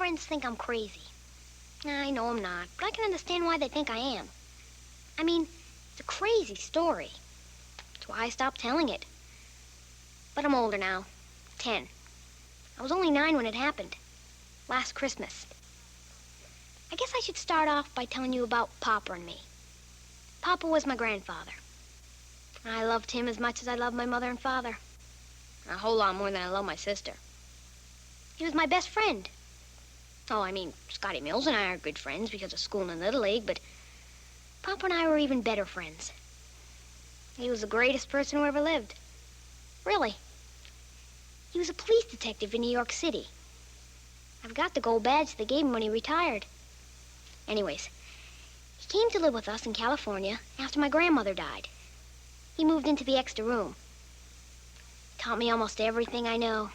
friends think I'm crazy. I know I'm not, but I can understand why they think I am. I mean, it's a crazy story. That's why I stopped telling it. But I'm older now. 10. I was only 9 when it happened. Last Christmas. I guess I should start off by telling you about Papa and me. Papa was my grandfather. I loved him as much as I loved my mother and father. A whole lot more than I love my sister. He was my best friend. Oh, I mean, Scotty Mills and I are good friends because of school and Little League, but Papa and I were even better friends. He was the greatest person who ever lived. Really. He was a police detective in New York City. I've got the gold badge they gave him when he retired. Anyways, he came to live with us in California after my grandmother died. He moved into the extra room. Taught me almost everything I know.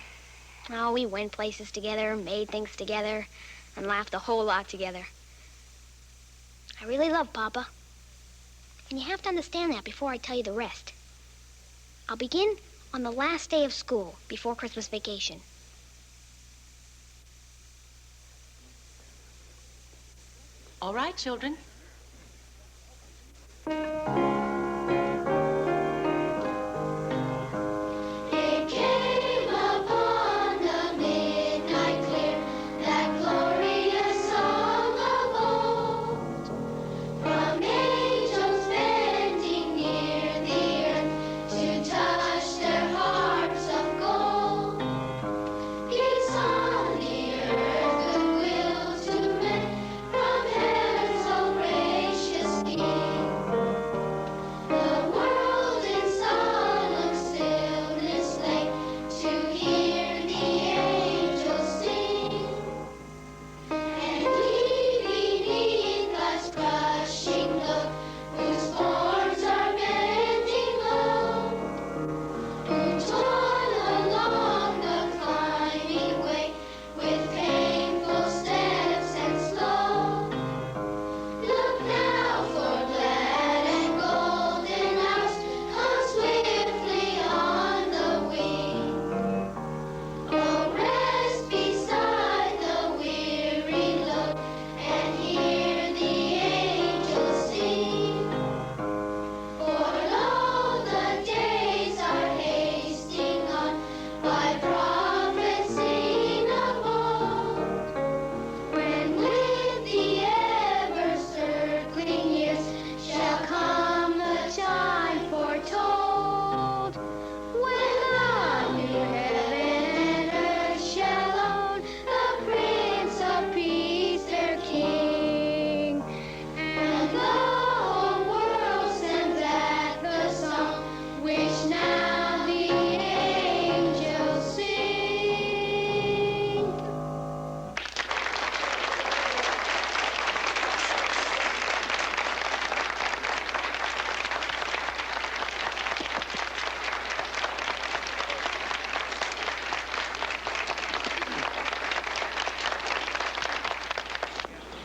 Oh, we went places together, made things together, and laughed a whole lot together. I really love Papa. And you have to understand that before I tell you the rest. I'll begin on the last day of school before Christmas vacation. All right, children.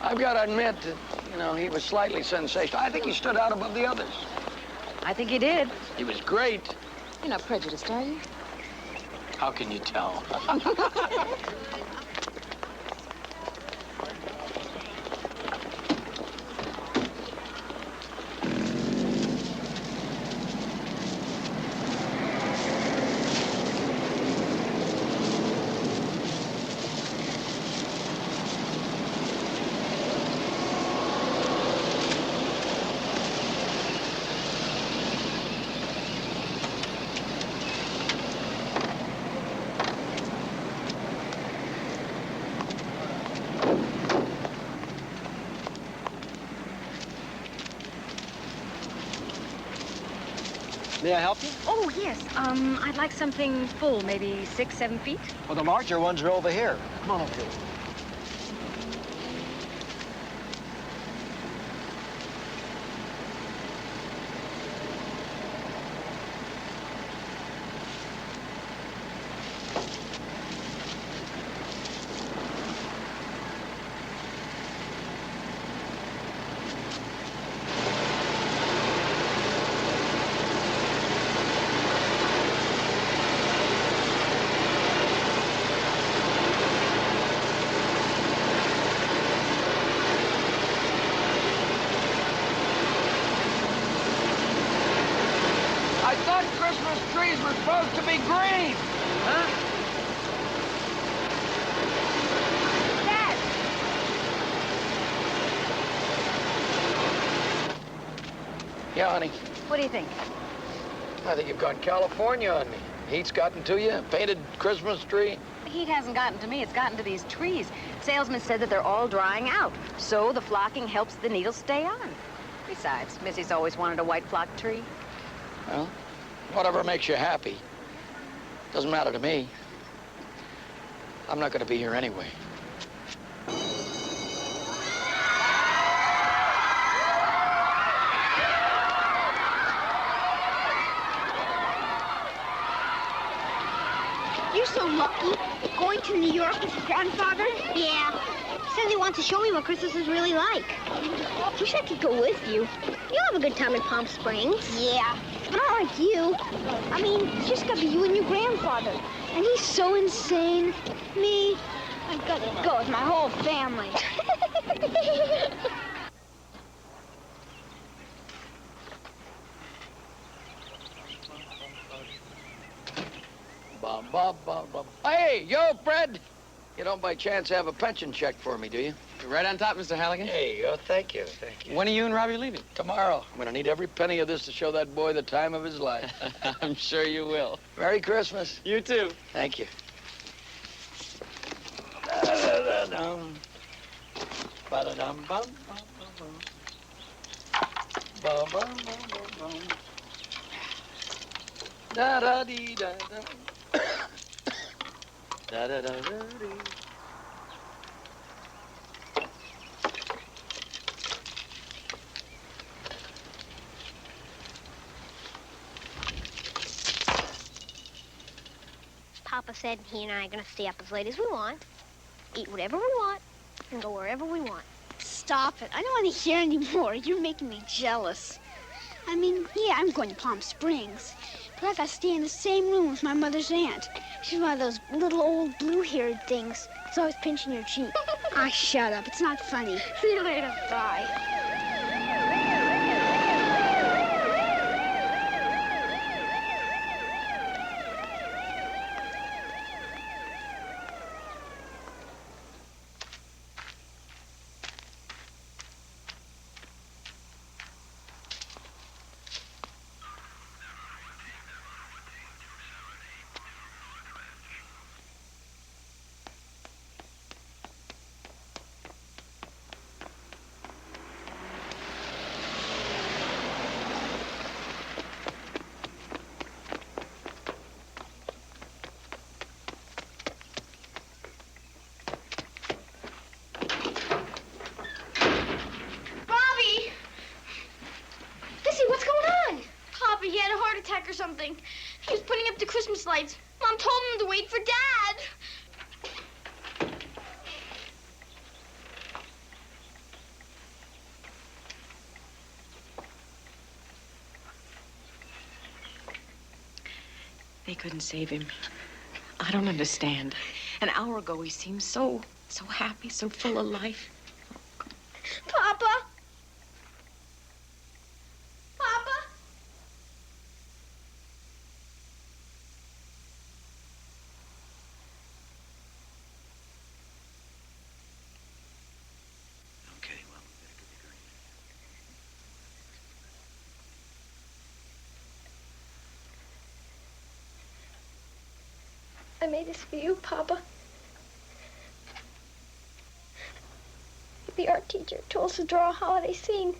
I've got to admit that, he was slightly sensational. I think he stood out above the others. I think he did. He was great. You're not prejudiced, are you? How can you tell? May I help you? Oh, yes. I'd like something full, maybe 6, 7 feet. Well, the larger ones are over here. Come on over here. I thought Christmas trees were supposed to be green. Huh? Dad! Yeah, honey. What do you think? I think you've gone California on me. Heat's gotten to you? Painted Christmas tree? The heat hasn't gotten to me, it's gotten to these trees. Salesman said that they're all drying out, so the flocking helps the needles stay on. Besides, Missy's always wanted a white flock tree. Well, whatever makes you happy. Doesn't matter to me. I'm not gonna be here anyway. You're so lucky. Going to New York with your grandfather? Yeah. He says he wants to show me what Christmas is really like. Wish I could go with you. You'll have a good time in Palm Springs. Yeah, but not like you. I mean, it's just gotta be you and your grandfather. And he's so insane. Me, I've got to go with my whole family. Bum, bum, bum, bum. Hey, yo, Fred! You don't by chance have a pension check for me, do you? Right on top, Mr. Halligan. Hey, yo, thank you, thank you. When are you and Robbie leaving? Tomorrow. I'm gonna need every penny of this to show that boy the time of his life. I'm sure you will. Merry Christmas. You too. Thank you. Da-da-da-dum. Ba-da-dum, bum, bum, bum, bum. Bum, bum, bum, bum, bum. Da-da-dee-da-dum. Da-da-da-da-dee. Papa said he and I are gonna stay up as late as we want, eat whatever we want, and go wherever we want. Stop it. I don't want to hear any more. You're making me jealous. I mean, yeah, I'm going to Palm Springs, but I got to stay in the same room with my mother's aunt. She's one of those little old blue-haired things. It's always pinching your cheek. Ah, shut up. It's not funny. See you later. Bye. He had a heart attack or something. He was putting up the Christmas lights. Mom told him to wait for Dad. They couldn't save him. I don't understand. An hour ago, he seemed so happy, so full of life. Papa? Papa? Okay, well, we better get the green. I made this for you, Papa. The art teacher told us to draw a holiday scene.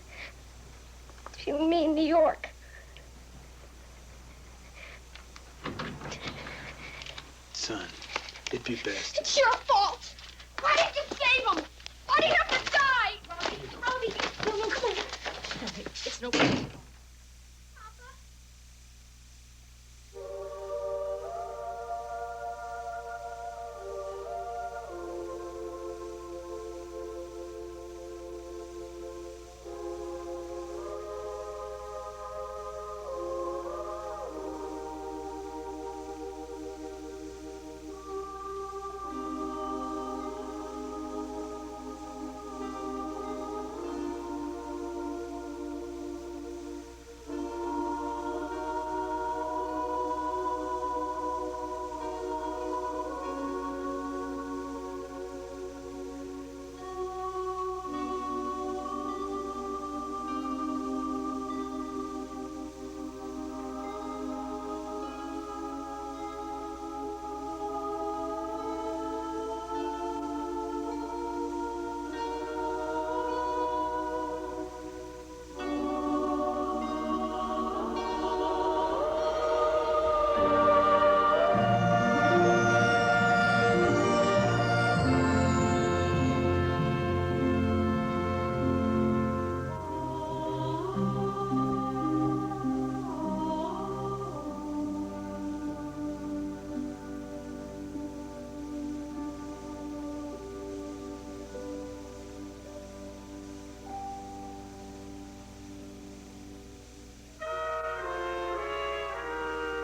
It's you and me in New York. Son, it'd be best. It's your fault. Why didn't you save him? Why did he have to die? Robbie, no, come on. It's no problem.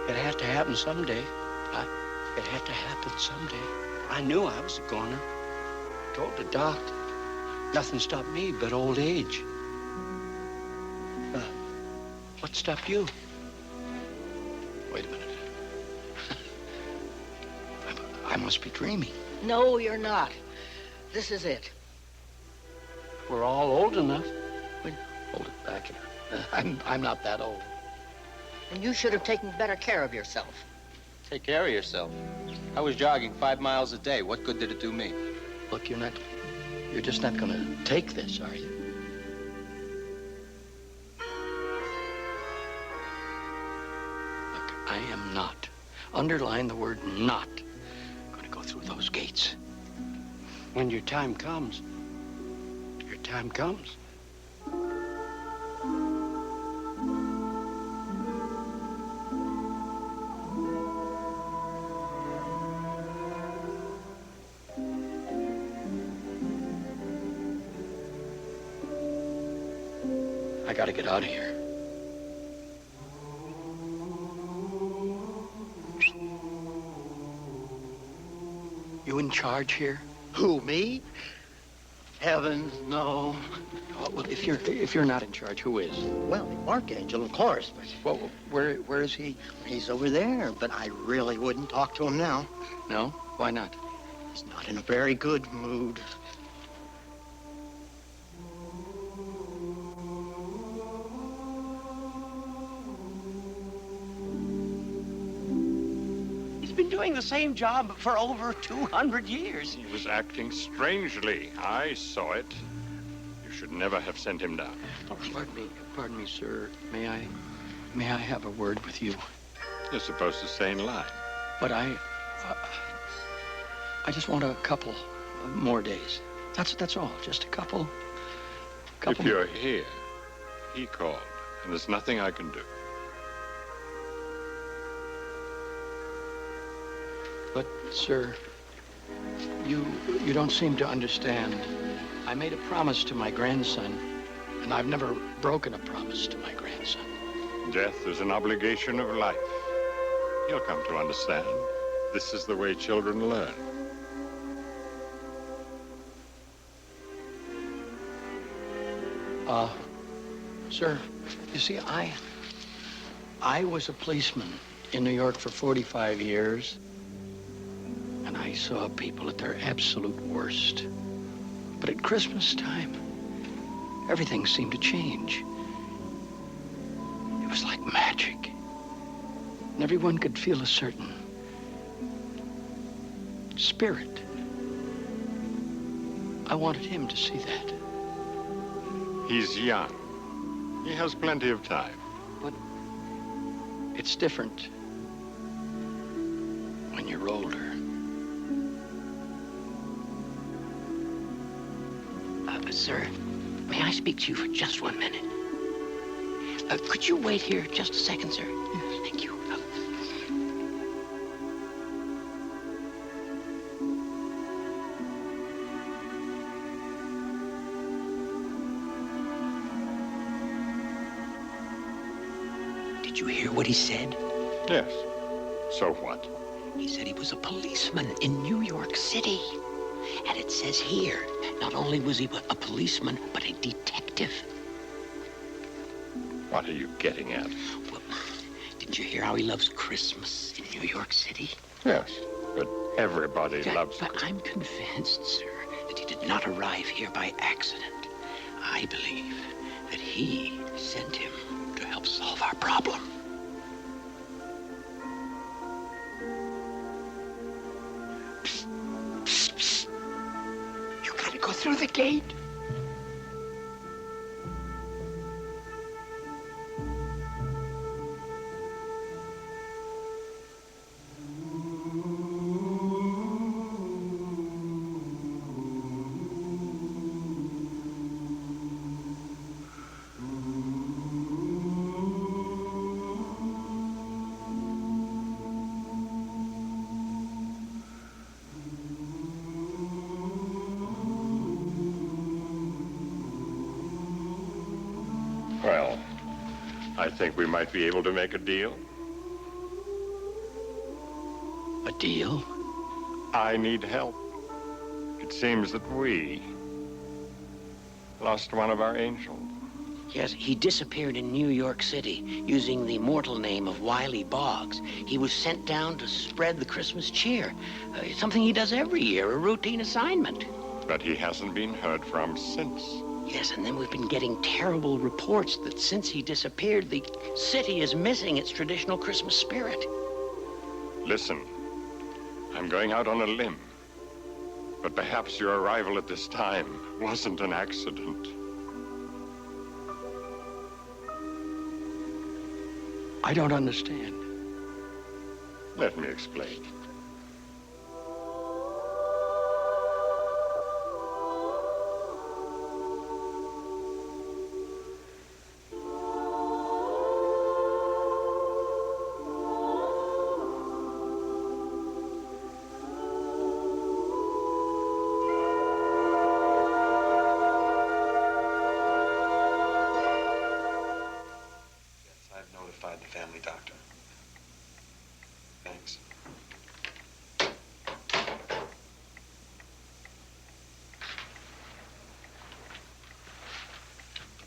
It had to happen someday. It had to happen someday. I knew I was a goner. Told the doc. Nothing stopped me but old age. What stopped you? Wait a minute. I must be dreaming. No, you're not. This is it. We're all old enough. Wait, hold it back here. I'm not that old. And you should have taken better care of yourself. Take care of yourself. I was jogging 5 miles a day. What good did it do me? Look, you're just not gonna take this, are you? Look, I am not, underline the word not, gonna go through those gates. When your time comes, your time comes. I gotta get out of here. You in charge here? Who, me? Heavens, no. Oh, well, if you're not in charge, who is? Well, the Archangel, of course, but Well, where is he? he's over there. But I really wouldn't talk to him now. No? Why not? He's not in a very good mood. He's been doing the same job for over 200 years. He was acting strangely. I saw it. You should never have sent him down. Pardon me, sir. May I have a word with you? You're supposed to stay in line. But I just want a couple more days. That's all. Just a couple. If you're here, he called, and there's nothing I can do. But, sir, you don't seem to understand. I made a promise to my grandson, and I've never broken a promise to my grandson. Death is an obligation of life. He'll come to understand. This is the way children learn. Sir, you see, I was a policeman in New York for 45 years, and I saw people at their absolute worst. But at Christmas time, everything seemed to change. It was like magic. And everyone could feel a certain spirit. I wanted him to see that. He's young. He has plenty of time. But it's different when you're older. Sir, may I speak to you for just 1 minute? Could you wait here just a second, sir? Yes. Thank you. Did you hear what he said? Yes. So what? He said he was a policeman in New York City. And it says here, not only was he a policeman, but a detective. What are you getting at? Well, didn't you hear how he loves Christmas in New York City? Yes, but everybody loves it. But I'm convinced, sir, that he did not arrive here by accident. I believe that he sent him to help solve our problem. You gotta go through the gate. Well, I think we might be able to make a deal. A deal? I need help. It seems that we lost one of our angels. Yes, he disappeared in New York City using the mortal name of Wiley Boggs. He was sent down to spread the Christmas cheer. Something he does every year, a routine assignment. But he hasn't been heard from since. Yes, and then we've been getting terrible reports that since he disappeared, the city is missing its traditional Christmas spirit. Listen, I'm going out on a limb. But perhaps your arrival at this time wasn't an accident. I don't understand. Let me explain. I've notified the family doctor. Thanks.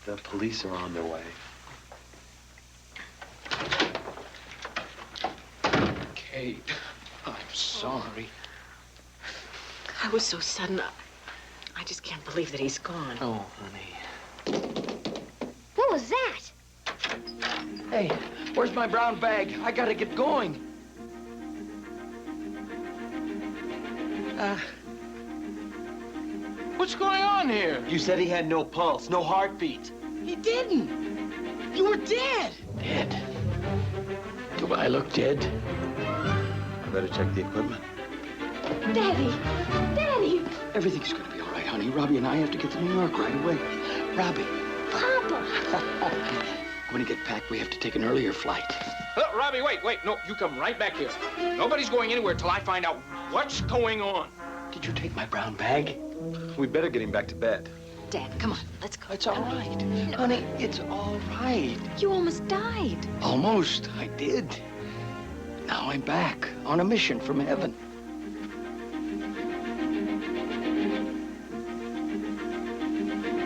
The police are on their way. Kate, I'm sorry. That was so sudden. I just can't believe that he's gone. Oh, honey. What was that? Hey, where's my brown bag? I gotta get going. What's going on here? You said he had no pulse, no heartbeat. He didn't. You were dead. Dead? Do I look dead? I better check the equipment. Daddy! Daddy! Everything's gonna be all right, honey. Robbie and I have to get to New York right away. Robbie. Papa! When we get packed, we have to take an earlier flight. Robbie, wait. No, you come right back here. Nobody's going anywhere till I find out what's going on. Did you take my brown bag? We better get him back to bed. Dad, come on, let's go. It's all right. Honey, it's all right. You almost died. Almost. I did. Now I'm back on a mission from heaven.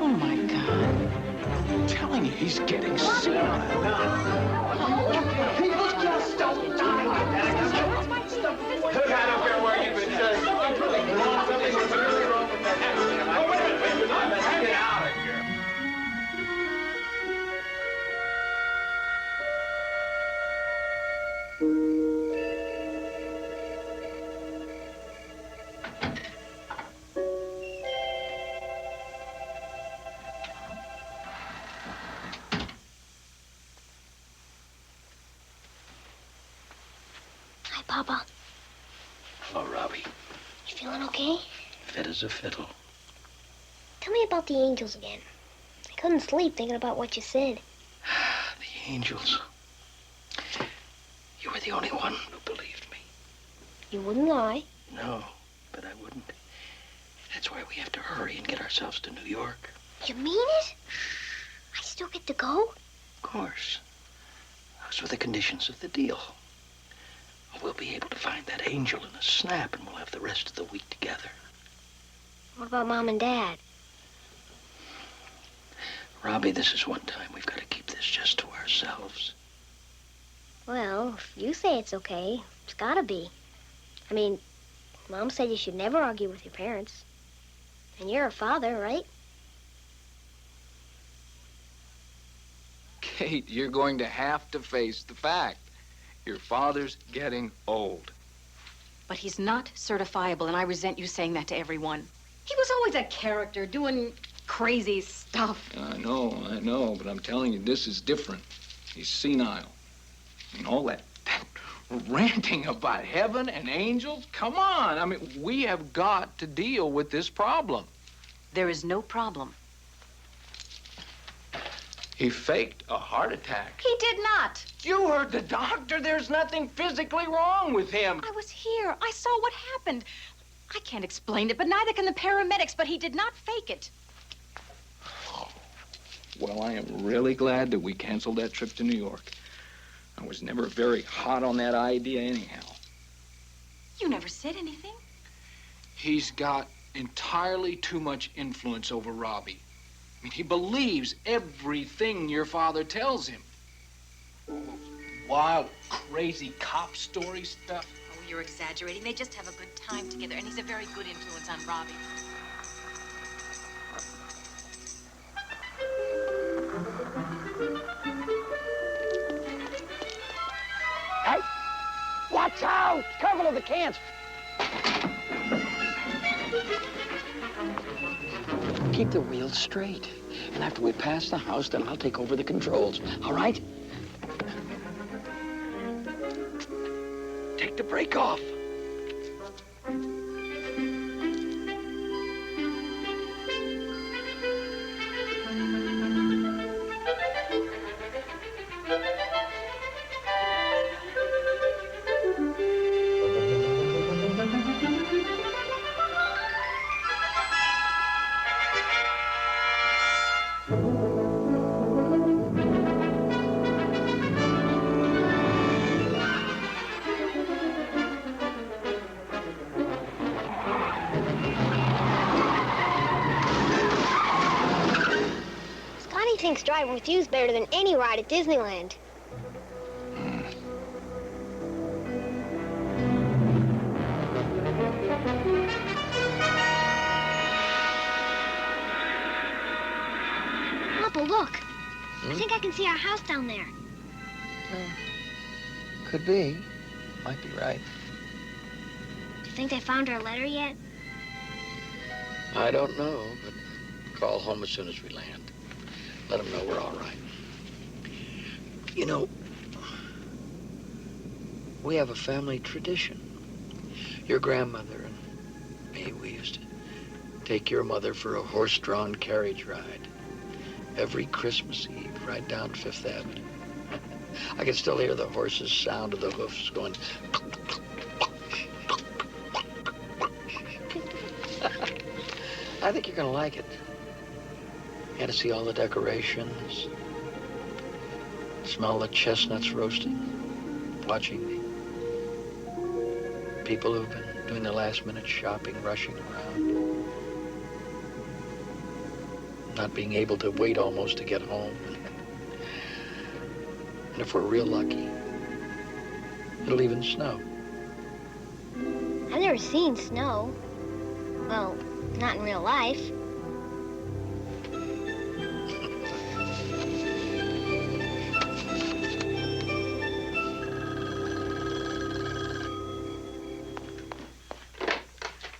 Oh, my God. I'm telling you, he's getting sick. People just don't die like that. Look, I don't care where you've been. Something was really wrong with that accident. Oh, wait a minute. Get out of here. Hi, Papa. Hello, Robbie. You feeling okay? Fit as a fiddle. Tell me about the angels again. I couldn't sleep thinking about what you said. The angels. You were the only one who believed me. You wouldn't lie. No, but I wouldn't. That's why we have to hurry and get ourselves to New York. You mean it? I still get to go? Of course. Those were the conditions of the deal. We'll be able to find that angel in a snap, and we'll have the rest of the week together. What about Mom and Dad? Robbie, this is one time we've got to keep this just to ourselves. Well, if you say it's okay, it's gotta be. I mean, Mom said you should never argue with your parents. And you're a father, right? Kate, you're going to have to face the fact. Your father's getting old. But he's not certifiable, and I resent you saying that to everyone. He was always a character, doing crazy stuff. I know, but I'm telling you, this is different. He's senile. And all that ranting about heaven and angels? Come on, I mean, we have got to deal with this problem. There is no problem. He faked a heart attack. He did not. You heard the doctor. There's nothing physically wrong with him. I was here. I saw what happened. I can't explain it, but neither can the paramedics, but he did not fake it. Well, I am really glad that we canceled that trip to New York. I was never very hot on that idea anyhow. You never said anything. He's got entirely too much influence over Robbie. I mean, he believes everything your father tells him. Wild, crazy cop story stuff. Oh, you're exaggerating. They just have a good time together, and he's a very good influence on Robbie. Hey! Watch out! Careful of the cans! Keep the wheels straight. And after we pass the house, then I'll take over the controls. All right? Take the brake off. Scotty thinks driving with you's better than any ride at Disneyland. Papa, look. I think I can see our house down there. Could be. Might be right. Do you think they found our letter yet? I don't know, but call home as soon as we land. Let them know we're all right. You know, we have a family tradition. Your grandmother and me, we used to take your mother for a horse-drawn carriage ride every Christmas Eve right down Fifth Avenue. I can still hear the horse's sound of the hoofs going. I think you're gonna like it. You got to see all the decorations, smell the chestnuts roasting, watching the people who've been doing the last-minute shopping, rushing around, not being able to wait almost to get home. And if we're real lucky, it'll even snow. I've never seen snow. Well, not in real life.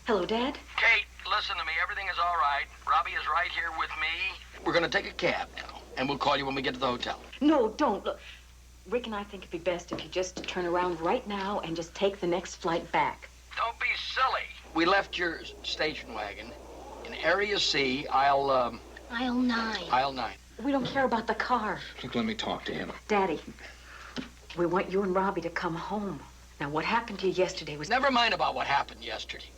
Hello, Dad. Kate, listen to me. Everything is all right. Robbie is right here with me. We're going to take a cab now, and we'll call you when we get to the hotel. No, don't. Look, Rick and I think it'd be best if you just turn around right now and just take the next flight back. Don't be silly. We left your station wagon in Area C, aisle 9. Aisle 9. We don't care about the car. Look, let me talk to him. Daddy, we want you and Robbie to come home. Now, what happened to you yesterday was... Never mind about what happened yesterday.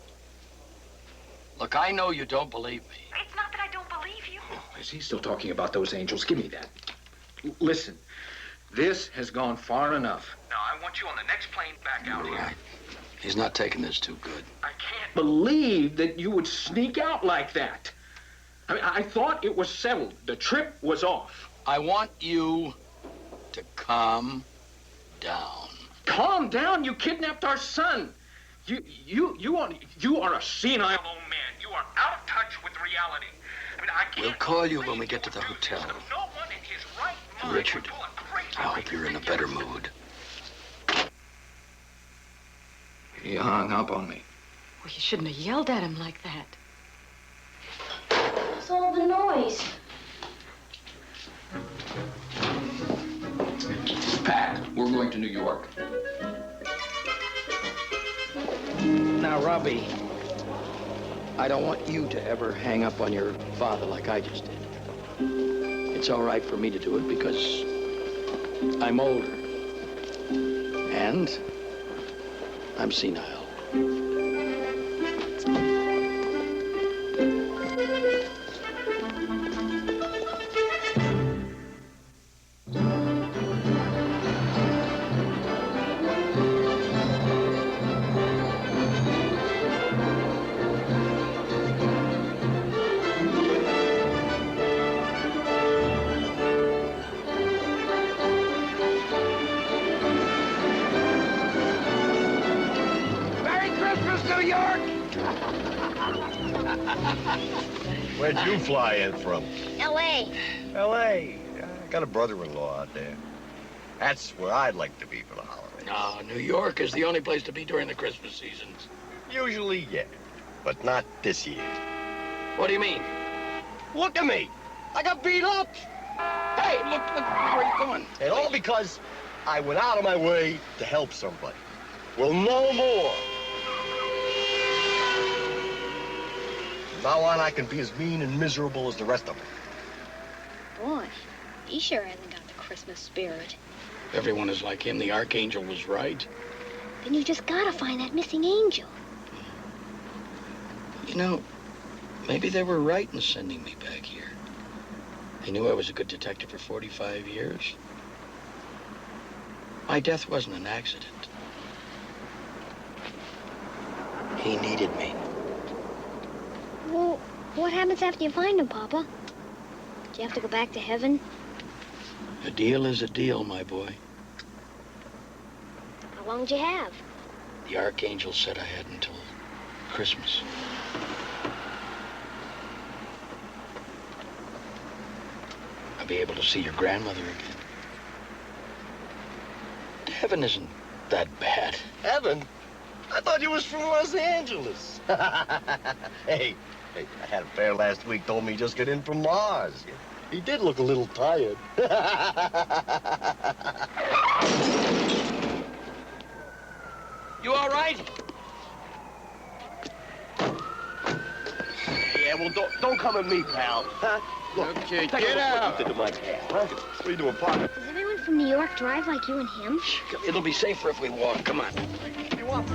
Look, I know you don't believe me. It's not that I don't believe you. Oh, is he still talking about those angels? Give me that. Listen, this has gone far enough. Now, I want you on the next plane back out here. Right. He's not taking this too good. I can't believe that you would sneak out like that. I mean, I thought it was settled. The trip was off. I want you to calm down. Calm down. You kidnapped our son. You are a senile old man. You are out of touch with reality. I mean, I can't. We'll call you when we get to the hotel. No one in his right mind Richard, would pull a crazy I hope you're in a better mood. He hung up on me. Well, you shouldn't have yelled at him like that. What's all the noise? Pat, we're going to New York. Now, Robbie, I don't want you to ever hang up on your father like I just did. It's all right for me to do it because I'm older. And I'm senile. New York? Where'd you fly in from? L.A. L.A. I got a brother-in-law out there. That's where I'd like to be for the holidays. No, New York is the only place to be during the Christmas seasons. Usually, yeah. But not this year. What do you mean? Look at me. I got beat up. Hey, look where you going. And all because I went out of my way to help somebody. Well, no more. From now on, I can be as mean and miserable as the rest of them. Boy, he sure hasn't got the Christmas spirit. Everyone is like him. The archangel was right. Then you just gotta find that missing angel. You know, maybe they were right in sending me back here. They knew I was a good detective for 45 years. My death wasn't an accident. He needed me. Well, what happens after you find him, Papa? Do you have to go back to heaven? A deal is a deal, my boy. How long did you have? The archangel said I had until Christmas. I'll be able to see your grandmother again. Heaven isn't that bad. Heaven? I thought you was from Los Angeles. Hey, I had a fare last week, told me he just got in from Mars. He did look a little tired. You all right? Yeah, well, don't come at me, pal. Huh? Look, Okay, take a get look out. what you did to my cat, huh? What are you doing, partner? Does everyone from New York drive like you and him? It'll be safer if we walk. Come on. What do you want?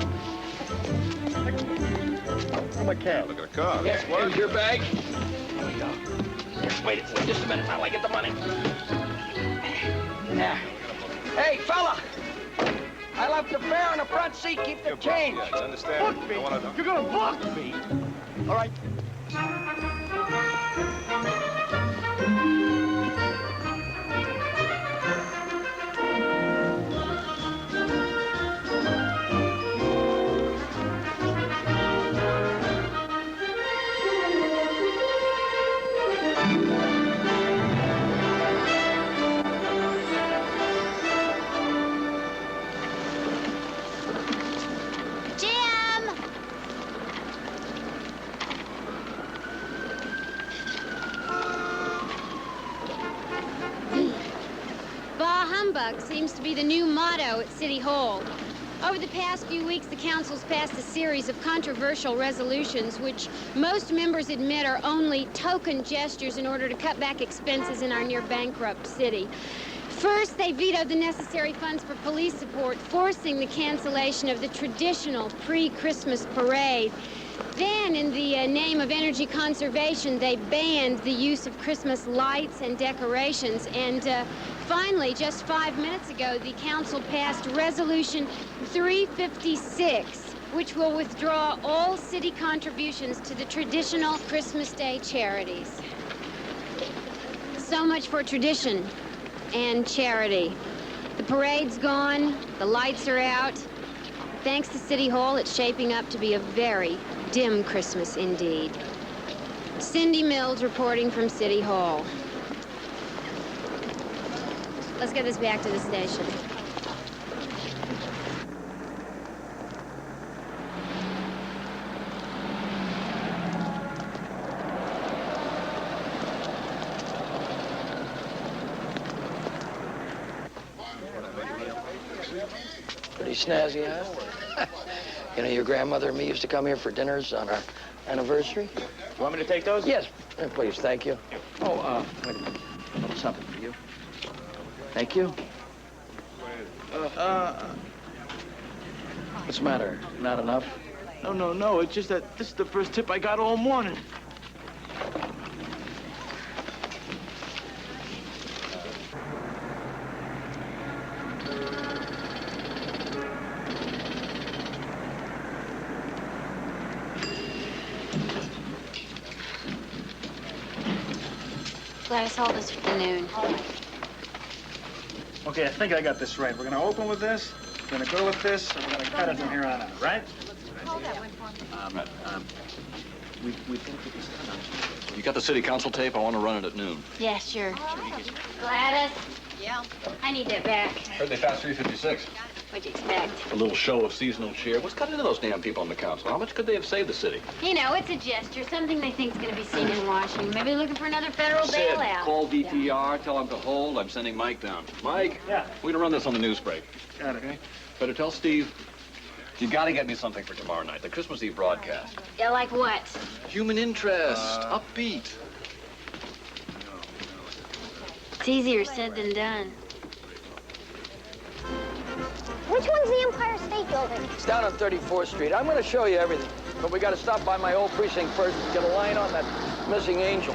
Where's my cat? Look at the car. Here, here's your bag. Here we go. Wait just a minute. I'll get the money. Yeah. Hey, fella! I left the fare in the front seat. Keep the change. Yeah, understand. Book me? Don't wanna- You're gonna book me? All right. Jim! Bah humbug seems to be the new motto at City Hall. Over the past few weeks, the council's passed a series of controversial resolutions which most members admit are only token gestures in order to cut back expenses in our near-bankrupt city. First, they vetoed the necessary funds for police support, forcing the cancellation of the traditional pre-Christmas parade. Then, in the name of energy conservation, they banned the use of Christmas lights and decorations. And finally, just 5 minutes ago, the council passed Resolution 356, which will withdraw all city contributions to the traditional Christmas Day charities. So much for tradition and charity. The parade's gone, the lights are out. Thanks to City Hall, it's shaping up to be a very dim Christmas indeed. Cindy Mills reporting from City Hall. Let's get this back to the station. Pretty snazzy, huh? You know, your grandmother and me used to come here for dinners on our anniversary. You want me to take those? Yes, please, thank you. Oh, wait a minute. A little something for you. Thank you. What's the matter? Not enough? No. It's just that this is the first tip I got all morning. Gladys, hold this for the noon. Okay, I think I got this right. We're gonna open with this, we're gonna go with this, and we're gonna cut it from here on out, right? We think that he's done. You got the city council tape? I want to run it at noon. Yeah, sure. Gladys? Yeah? I need that back. Heard they passed 356. What'd you expect? A little show of seasonal cheer. What's got into those damn people on the council? How much could they have saved the city? You know, it's a gesture, something they think's gonna be seen in Washington. Maybe they're looking for another federal Sid, bailout. call DTR, tell them to hold. I'm sending Mike down. Mike? Yeah. We're gonna run this on the news break. Got it. Okay? Better tell Steve, you gotta get me something for tomorrow night, the Christmas Eve broadcast. Yeah, like what? Human interest, upbeat. It's easier said than done. Which one's the Empire State Building? It's down on 34th Street. I'm going to show you everything. But we got to stop by my old precinct first and get a line on that missing angel.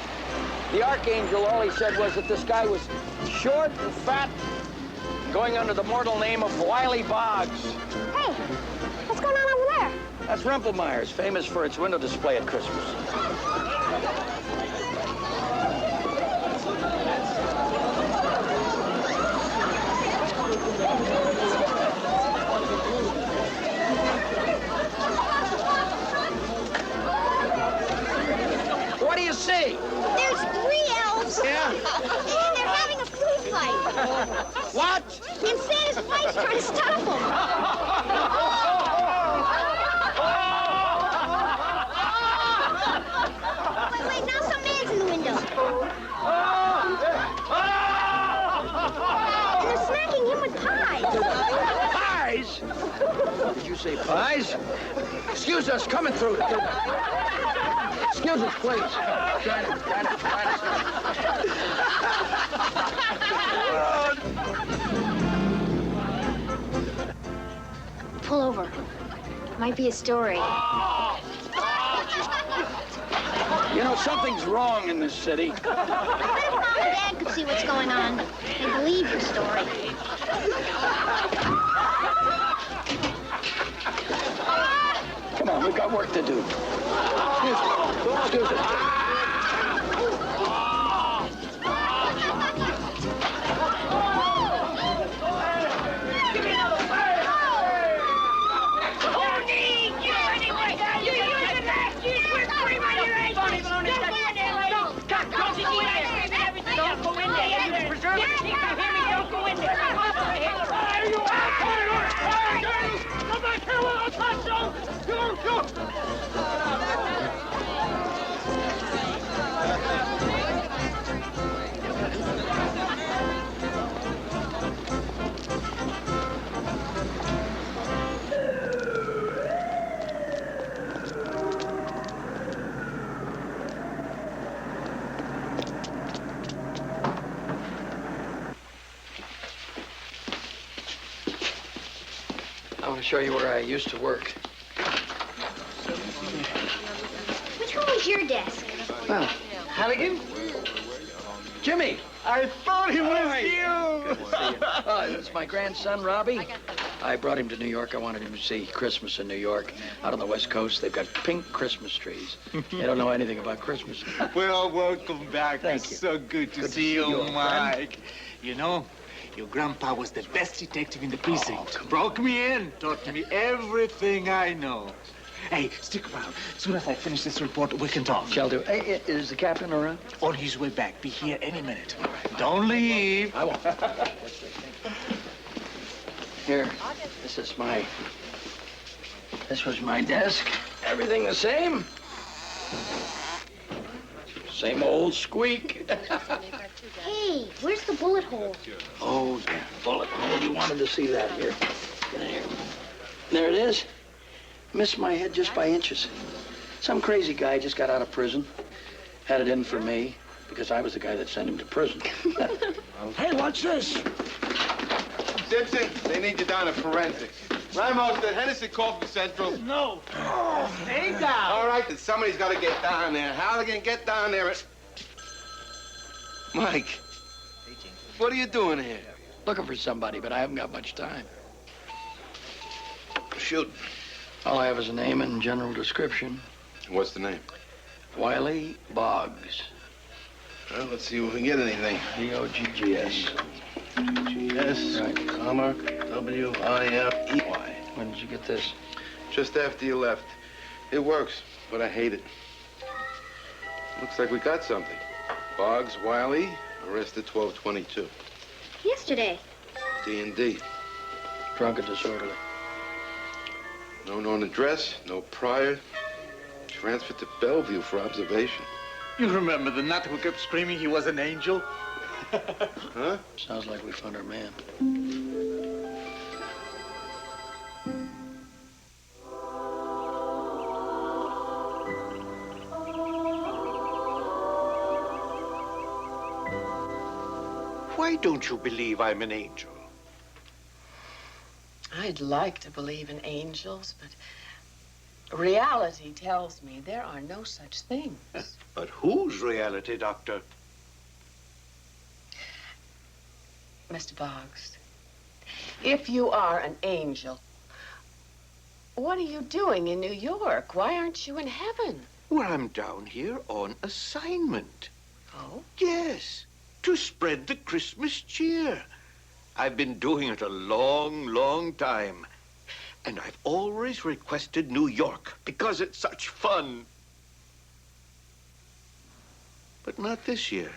The Archangel, all he said was that this guy was short and fat, going under the mortal name of Wiley Boggs. Hey, what's going on over there? That's Rempelmeyer's, famous for its window display at Christmas. What do you see? There's 3 elves. Yeah. And they're having a food fight. What? And Santa's wife's trying to stop them. Wait, now some man's in the window. And they're smacking him with pies. Pies? Did you say pies? Excuse us, coming through. Excuse us, please. Trying to. Pull over. Might be a story. You know, something's wrong in this city. Mom and Dad could see what's going on. They believe your story. Come on, we've got work to do. Excuse me. I want to show you where I used to work. Which one was your desk? Well, Halligan? Jimmy. I thought he was Good to see you. It's my grandson, Robbie. I brought him to New York. I wanted him to see Christmas in New York. Out on the West Coast, they've got pink Christmas trees. They don't know anything about Christmas. Well, welcome back. Thank It's you. so good to see you, Mike. You know, your grandpa was the best detective in the precinct. Broke me in, taught me everything I know. Hey, stick around. As soon as I finish this report, we can talk. Shall do. Hey, is the captain around? On his way back. Be here any minute. Don't leave. I won't. Here, this was my desk. Everything the same. Same old squeak. Hey, where's the bullet hole? Oh, yeah, bullet hole. You wanted to see that here. Get in here. There it is. Missed my head just by inches. Some crazy guy just got out of prison. Had it in for me because I was the guy that sent him to prison. Hey, watch this. Simpson, they need you down at forensics. Ramos, did Henderson call from Central? No. Stay down. All right, then somebody's got to get down there. Halligan, get down there. Mike, what are you doing here? Looking for somebody, but I haven't got much time. Shoot. All I have is a name and general description. What's the name? Wiley Boggs. Well, let's see if we can get anything. B-O-G-G-S. G-S, Right. comma, W-I-L-E-Y. When did you get this? just after you left. It works, but I hate it. Looks like we got something. Boggs, Wiley, arrested 12/22. Yesterday. D&D. Drunk and disorderly. No known address, no prior. Transferred to Bellevue for observation. You remember the nut who kept screaming he was an angel? Huh? Sounds like we found our man. Why don't you believe I'm an angel? I'd like to believe in angels, but reality tells me there are no such things. But whose reality, Doctor? Mr. Boggs, if you are an angel, what are you doing in New York? Why aren't you in heaven? Well, I'm down here on assignment. Oh? Yes, to spread the Christmas cheer. I've been doing it a long, long time. And I've always requested New York because it's such fun. But not this year.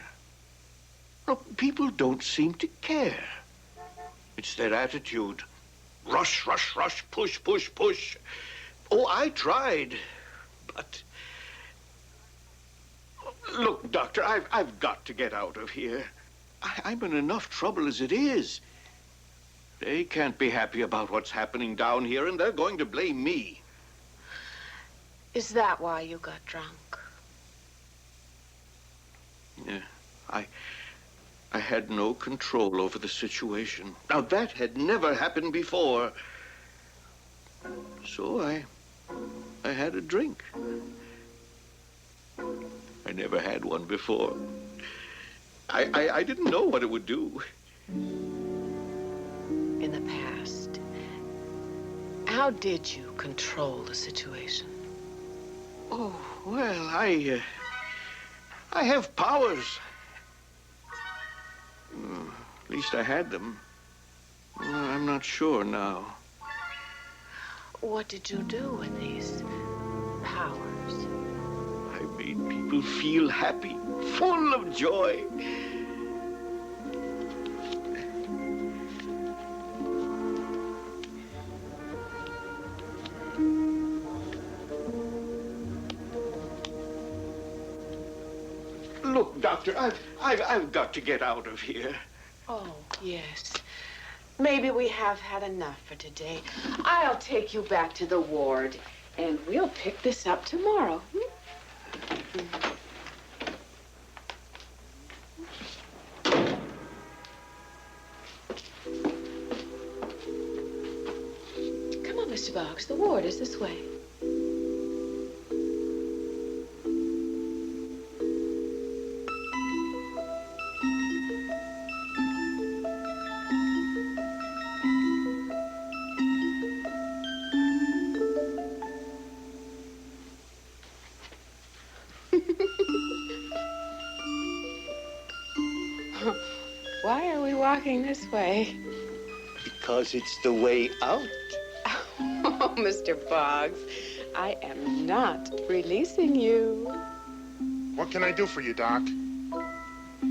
No, people don't seem to care. It's their attitude. Rush, rush, rush, push, push, push. Oh, I tried, but... Look, Doctor, I've got to get out of here. I'm in enough trouble as it is. They can't be happy about what's happening down here, and they're going to blame me. Is that why you got drunk? Yeah, I had no control over the situation. Now, that had never happened before. So I had a drink. I never had one before. I didn't know what it would do. In the past, how did you control the situation? Oh, well, I have powers. At least I had them. I'm not sure now. What did you do with these powers? I made people feel happy, full of joy. Look, Doctor, I've got to get out of here. Oh, yes. Maybe we have had enough for today. I'll take you back to the ward, and we'll pick this up tomorrow. Come on, Mr. Boggs. The ward is this way. Why are we walking this way? Because it's the way out. Oh, Mr. Boggs, I am not releasing you. What can I do for you, Doc?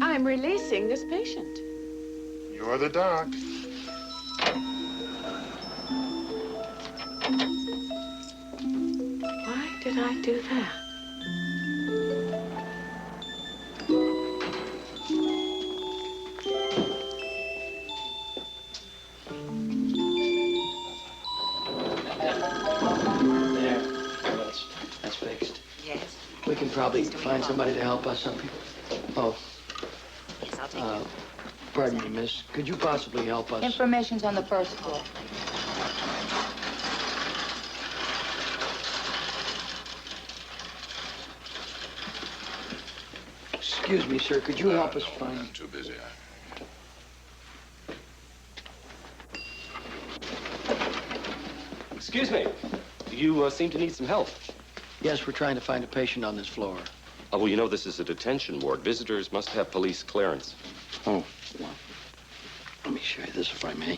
I'm releasing this patient. You're the doc. Why did I do that? That's fixed. Yes. We can probably find somebody to help us. Some people. Oh. Yes, I'll take it. Pardon me, miss. Could you possibly help us? Information's on the first floor. Excuse me, sir. Could you help us find... I'm too busy. Excuse me. You seem to need some help. Yes, we're trying to find a patient on this floor. Oh, well, you know, this is a detention ward. Visitors must have police clearance. Oh, well, let me show you this, if I may.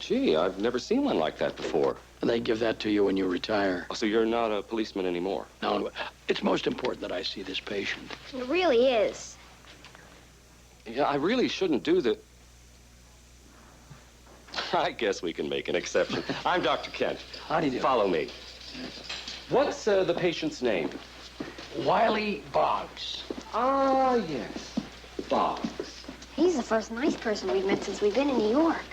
Gee, I've never seen one like that before. They give that to you when you retire. Oh, so you're not a policeman anymore? No, it's most important that I see this patient. It really is. Yeah, I really shouldn't do the... I guess we can make an exception. I'm Dr. Kent. How do you do? Follow me. What's the patient's name? Wiley Boggs. Ah, yes. Boggs. He's the first nice person we've met since we've been in New York.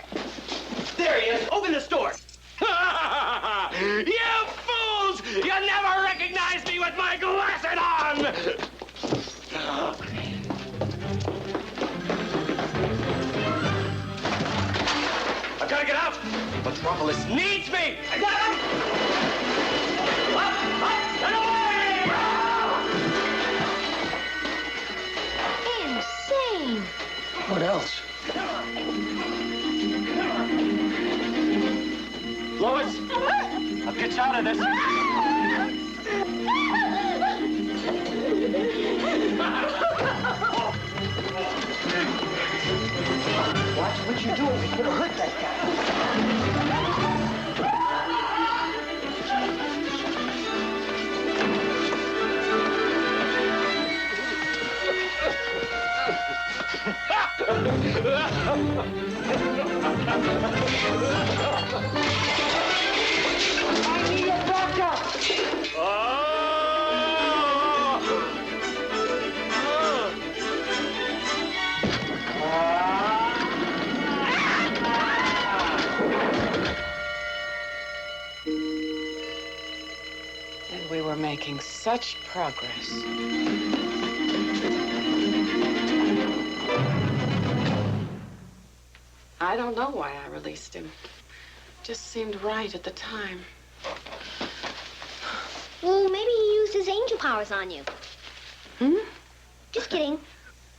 There he is. Open the store. You fools! You never recognized me with my glasses on! I gotta get out! Metropolis needs me! I got him! Up, and away! Insane! What else? Lois, I'll get you out of this. Watch what you're doing. You're gonna hurt that guy. I need a backup. And we were making such progress. I don't know why I released him. Just seemed right at the time. Well, maybe he used his angel powers on you. Just kidding.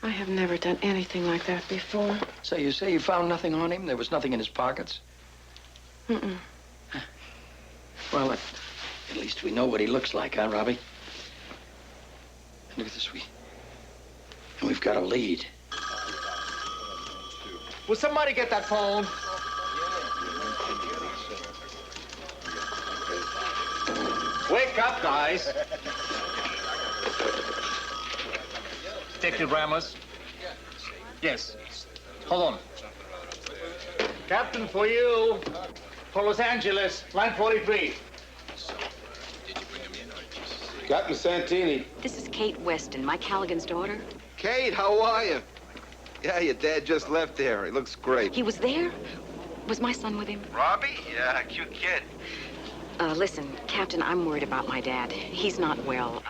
I have never done anything like that before. So you say you found nothing on him? There was nothing in his pockets? Mm-mm. Well, at least we know what he looks like, huh, Robbie? Look at this, we've got a lead. Will somebody get that phone? Wake up, guys. Detective Ramos? Yes. Hold on. Captain, for you. For Los Angeles, line 43. Captain Santini. This is Kate Weston, Mike Halligan's daughter. Kate, how are you? Yeah, your dad just left there. He looks great. He was there? Was my son with him? Robbie? Yeah, cute kid. Listen, Captain, I'm worried about my dad. He's not well.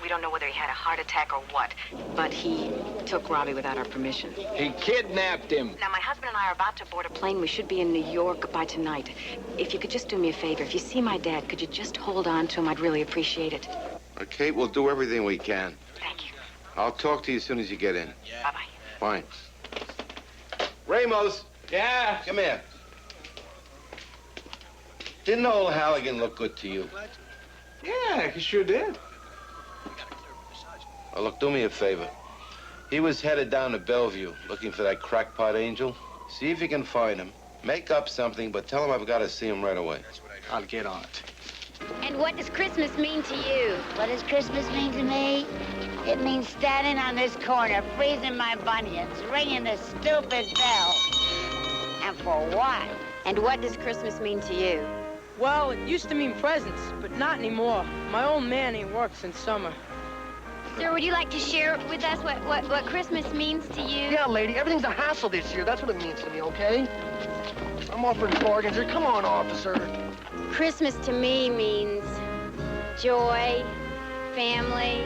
We don't know whether he had a heart attack or what, but he took Robbie without our permission. He kidnapped him. Now, my husband and I are about to board a plane. We should be in New York by tonight. If you could just do me a favor, if you see my dad, could you just hold on to him? I'd really appreciate it. Kate, we'll do everything we can. Thank you. I'll talk to you as soon as you get in. Bye-bye. Fine. Ramos. Yeah? Come here. Didn't old Halligan look good to you? Yeah, he sure did. Oh, look, do me a favor. He was headed down to Bellevue looking for that crackpot angel. See if you can find him. Make up something, but tell him I've got to see him right away. I'll get on it. And what does Christmas mean to you? What does Christmas mean to me? It means standing on this corner, freezing my bunions, ringing the stupid bell. And for what? And what does Christmas mean to you? Well, it used to mean presents, but not anymore. My old man ain't worked since summer. Sir, would you like to share with us what Christmas means to you? Yeah, lady, everything's a hassle this year. That's what it means to me, okay? I'm offering bargains here. Come on, officer. Christmas to me means joy, family,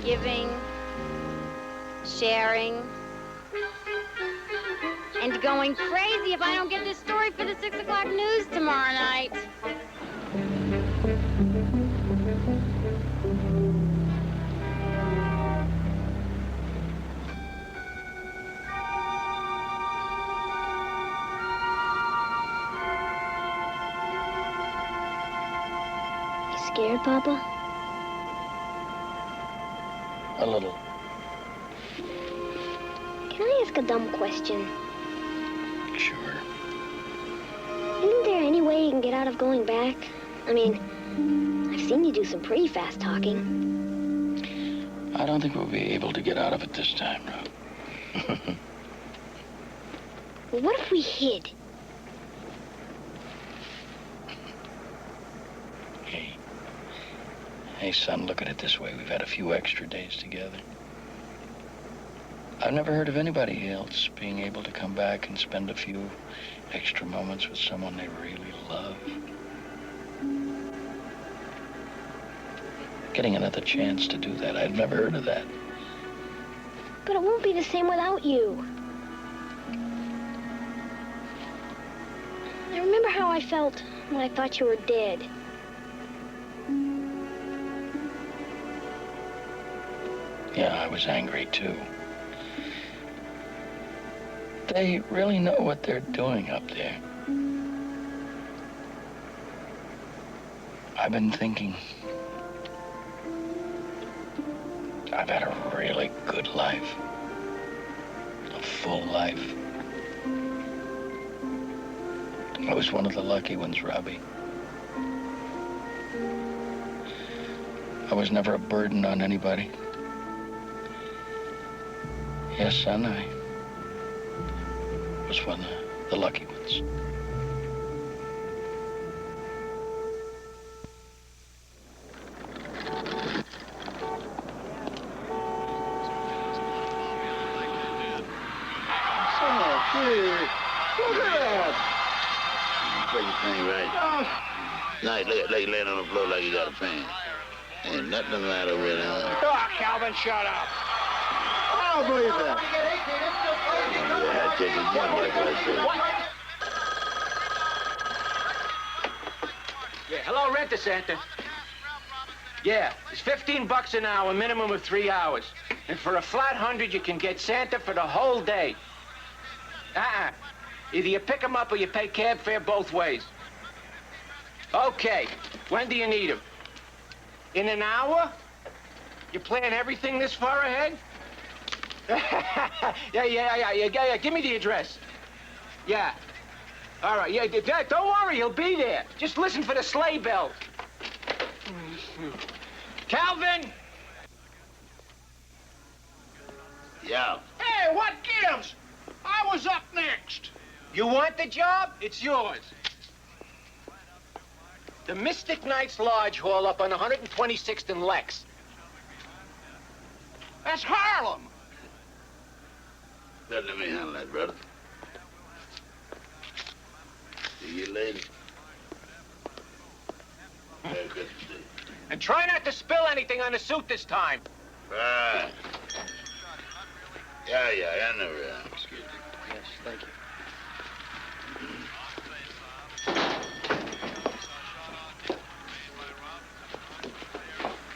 giving, sharing, and going crazy if I don't get this story for the 6 o'clock news tomorrow night. Scared, Papa? A little. Can I ask a dumb question? Sure. thought of going back? I mean, I've seen you do some pretty fast talking. I don't think we'll be able to get out of it this time, Rob. Well, what if we hid? Hey, son, look at it this way. We've had a few extra days together. I've never heard of anybody else being able to come back and spend a few extra moments with someone they really love. Getting another chance to do that. I'd never heard of that. But it won't be the same without you. I remember how I felt when I thought you were dead. Yeah, I was angry, too. They really know what they're doing up there. I've been thinking. I've had a really good life. A full life. I was one of the lucky ones, Robbie. I was never a burden on anybody. Yes, son, I was one of the lucky ones. Look at that! Pretty thing, right? Nice. Look at you laying on the floor like you got a fan. Ain't nothing the matter with him. Oh, Calvin, shut up. I don't believe that. Yeah, check his gun like I said. Yeah, hello, Rent-A-Center. Yeah, it's $15 an hour, minimum of 3 hours. And for a flat 100, you can get Santa for the whole day. Either you pick him up or you pay cab fare both ways. Okay, when do you need him? In an hour? You plan everything this far ahead? Yeah. Give me the address. Yeah. All right, yeah, don't worry, he'll be there. Just listen for the sleigh bell. Calvin! Yeah. Hey, what gives? I was up next. You want the job? It's yours. The Mystic Knights Lodge Hall up on 126th and Lex. That's Harlem. Well, let me handle that, brother. See you later. Merry Christmas Day. And try not to spill anything on the suit this time. Right. Yeah, I know. Excuse me. Yes, thank you.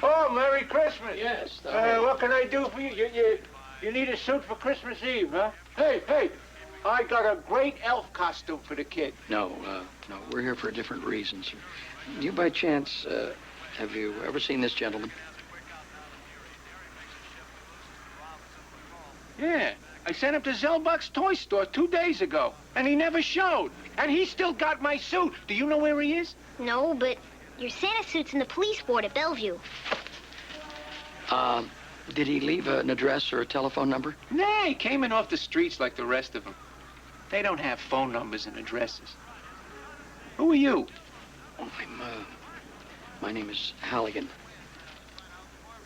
Oh, Merry Christmas. Yes. What can I do for you? You need a suit for Christmas Eve, huh? Hey, I got a great elf costume for the kid. No, we're here for different reasons. You, by chance, have you ever seen this gentleman? Yeah, I sent him to Zellbuck's toy store 2 days ago, and he never showed. And he still got my suit. Do you know where he is? No, but your Santa suit's in the police ward at Bellevue. Did he leave an address or a telephone number? Nah, he came in off the streets like the rest of them. They don't have phone numbers and addresses. Who are you? Oh, my name is Halligan.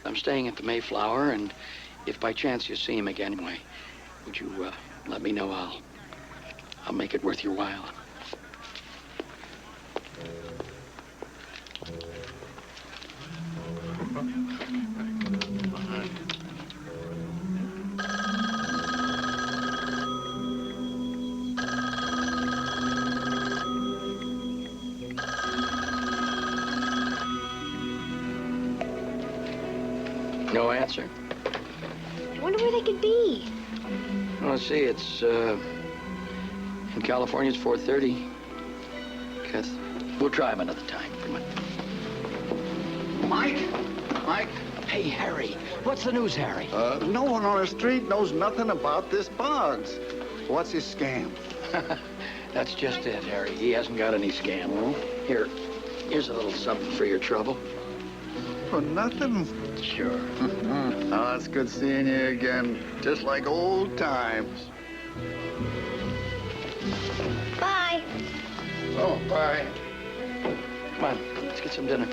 I'm staying at the Mayflower, and if by chance you see him again, would you let me know? I'll make it worth your while. No answer? I wonder where they could be. Well, let's see, it's, in California, it's 4:30. Kath, we'll try him another time. Come on. Mike? Hey, Harry. What's the news, Harry? No one on the street knows nothing about this Boggs. What's his scam? That's just it, Harry. He hasn't got any scam. Here's a little something for your trouble. For nothing? Sure. Oh, it's good seeing you again. Just like old times. Bye. Oh, bye. Come on, let's get some dinner.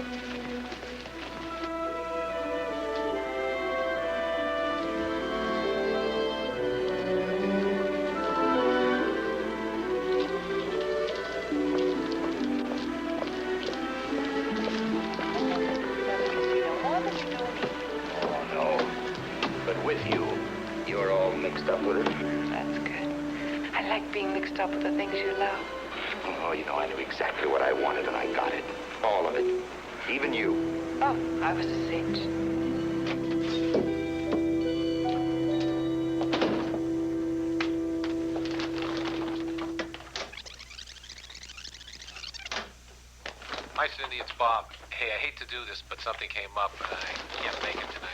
You're all mixed up with it. That's good. I like being mixed up with the things you love. Oh, you know, I knew exactly what I wanted, and I got it. All of it. Even you. Oh, I was a cinch. Hi, Cindy, it's Bob. Hey, I hate to do this, but something came up, and I can't make it tonight.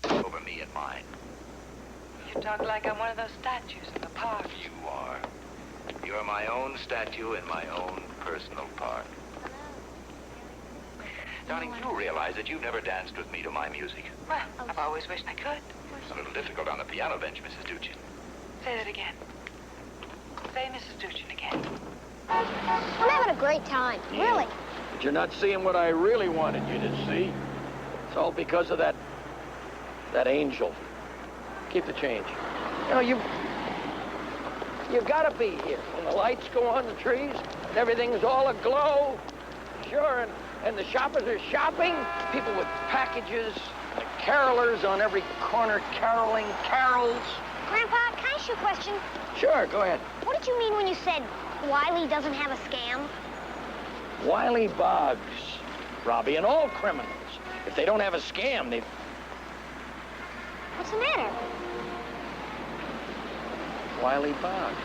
Over me and mine. You talk like I'm one of those statues in the park. You are. You're my own statue in my own personal park. Darling, you realize that you've never danced with me to my music. Well, I've always wished I could. It's a little difficult on the piano bench, Mrs. Duchin. Say that again. Say Mrs. Duchin again. I'm having a great time, really. But you're not seeing what I really wanted you to see. It's all because of that angel. Keep the change. You know, you've got to be here. When the lights go on the trees, and everything's all aglow. Sure, and the shoppers are shopping. People with packages, the carolers on every corner caroling carols. Grandpa, can I ask you a question? Sure, go ahead. What did you mean when you said Wiley doesn't have a scam? Wiley Boggs, Robbie, and all criminals. If they don't have a scam, they... What's the matter? Wiley Boggs.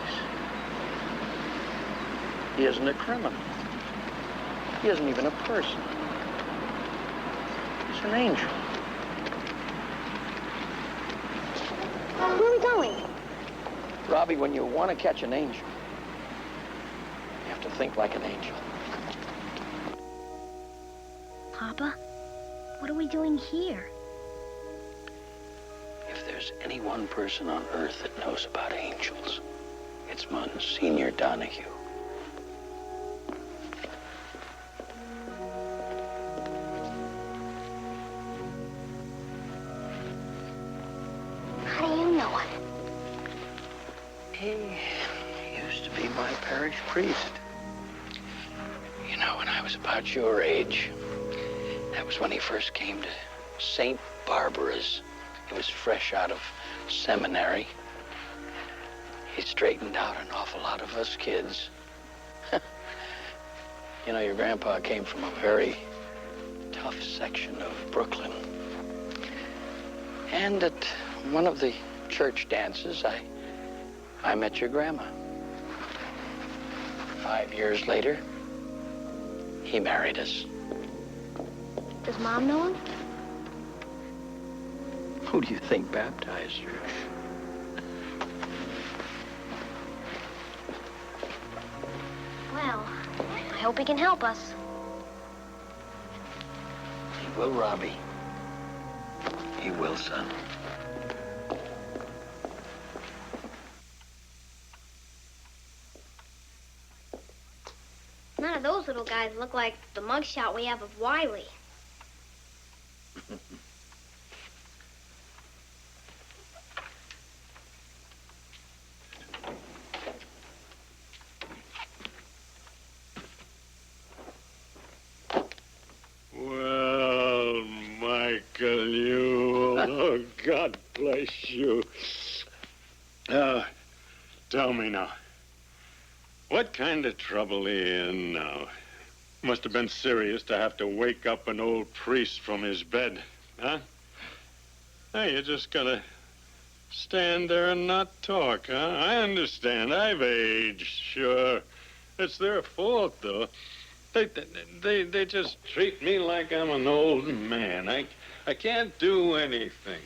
He isn't a criminal. He isn't even a person. He's an angel. Where are we going? Robbie, when you want to catch an angel, you have to think like an angel. Papa, what are we doing here? If there's any one person on earth that knows about angels, it's Monsignor Donahue. How do you know it? He used to be my parish priest. You know, when I was about your age, that was when he first came to St. Barbara's. He was fresh out of seminary. He straightened out an awful lot of us kids. You know, your grandpa came from a very tough section of Brooklyn. And at one of the church dances, I met your grandma. 5 years later, he married us. Does Mom know him? Who do you think baptized her? Well, I hope he can help us. He will, Robbie. He will, son. None of those little guys look like the mugshot we have of Wiley. Well, Michael, oh, God bless you. Tell me now, what kind of trouble are you in now? Must have been serious to have to wake up an old priest from his bed, huh? Hey, you just gotta stand there and not talk, huh? I understand. I've aged, sure. It's their fault, though. They just treat me like I'm an old man. I can't do anything.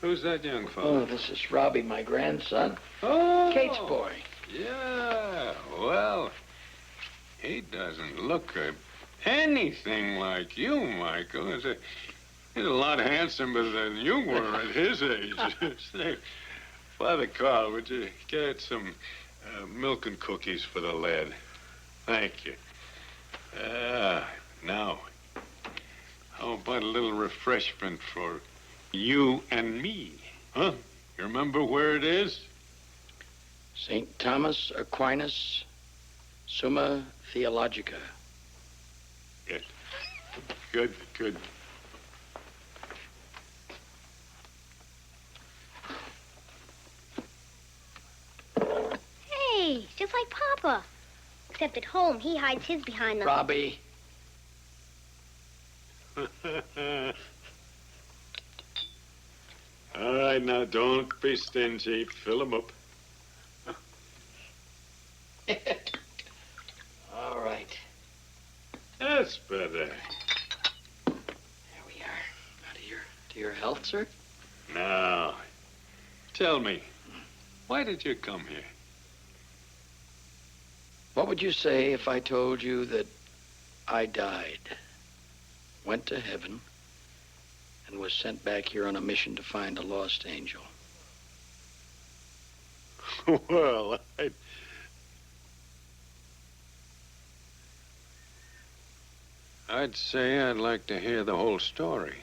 Who's that young fellow? Oh, this is Robbie, my grandson. Oh, Kate's boy. Yeah, well, he doesn't look anything like you, Michael. He's a lot handsomer than you were at his age. Say, Father Carl, would you get some milk and cookies for the lad? Thank you. Now, how about a little refreshment for you and me? Huh? You remember where it is? St. Thomas Aquinas, Summa Theologica. Good. Good, good. Hey, just like Papa. Except at home, he hides his behind the... Robbie. All right, now, don't be stingy. Fill them up. All right. That's better. There we are. Now to your health, sir. Now, tell me, why did you come here? What would you say if I told you that I died, went to heaven, and was sent back here on a mission to find a lost angel? Well, I'd say I'd like to hear the whole story.